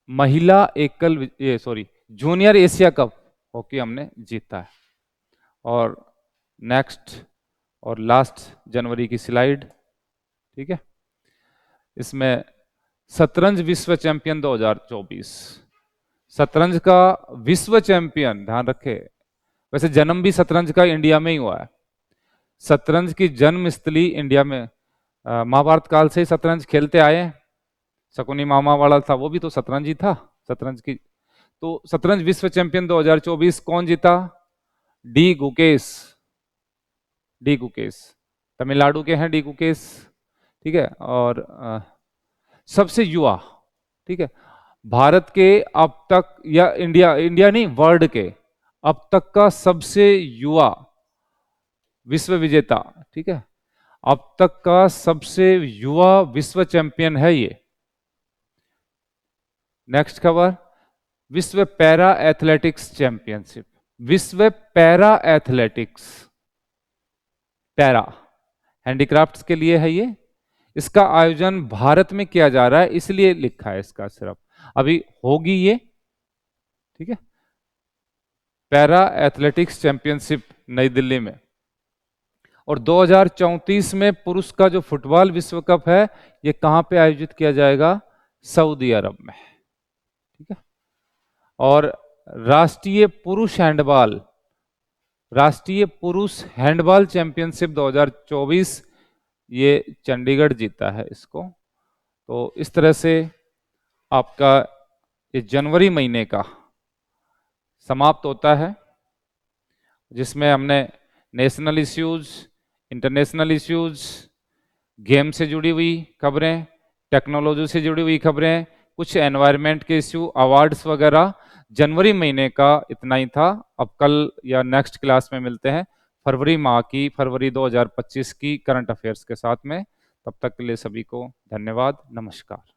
महिला एकल, ये sorry, junior Asia cup hockey हमने जीता है। और नेक्स्ट और लास्ट जनवरी की स्लाइड, ठीक है, इसमें शतरंज विश्व चैंपियन 2024, शतरंज का विश्व चैंपियन, ध्यान रखे। वैसे जन्म भी शतरंज का इंडिया में ही हुआ है, शतरंज की जन्म स्थली इंडिया में। महाभारत काल से ही शतरंज खेलते आए हैं, शकुनी मामा वाला था वो भी तो शतरंज ही था, शतरंज की। तो शतरंज विश्व चैंपियन 2024 कौन जीता? डी गुकेश। डी गुकेश तमिलनाडु के हैं, डी गुकेश। ठीक है। और सबसे युवा, ठीक है, भारत के अब तक, या इंडिया, इंडिया नहीं वर्ल्ड के अब तक का सबसे युवा विश्व विजेता, ठीक है, अब तक का सबसे युवा विश्व चैंपियन है ये। नेक्स्ट खबर, विश्व पैरा एथलेटिक्स चैंपियनशिप। विश्व पैरा एथलेटिक्स, पैरा हैंडीक्राफ्ट्स के लिए है ये। इसका आयोजन भारत में किया जा रहा है, इसलिए लिखा है इसका सिर्फ, अभी होगी ये, ठीक है। पैरा एथलेटिक्स चैंपियनशिप नई दिल्ली में। और 2034 में पुरुष का जो फुटबॉल विश्व कप है, ये कहां पे आयोजित किया जाएगा? सऊदी अरब में, ठीक है। और राष्ट्रीय पुरुष हैंडबॉल चैंपियनशिप 2024 ये चंडीगढ़ जीता है इसको। तो इस तरह से आपका ये जनवरी महीने का समाप्त होता है, जिसमें हमने national issues, international issues, game से जुड़ी हुई खबरें, टेक्नोलॉजी से जुड़ी हुई खबरें, कुछ एनवायरनमेंट के इश्यू, अवार्ड्स वगैरह, जनवरी महीने का इतना ही था। अब कल या नेक्स्ट क्लास में मिलते हैं फरवरी माह की, फरवरी 2025 की करंट अफेयर्स के साथ में। तब तक के लिए सभी को धन्यवाद, नमस्कार।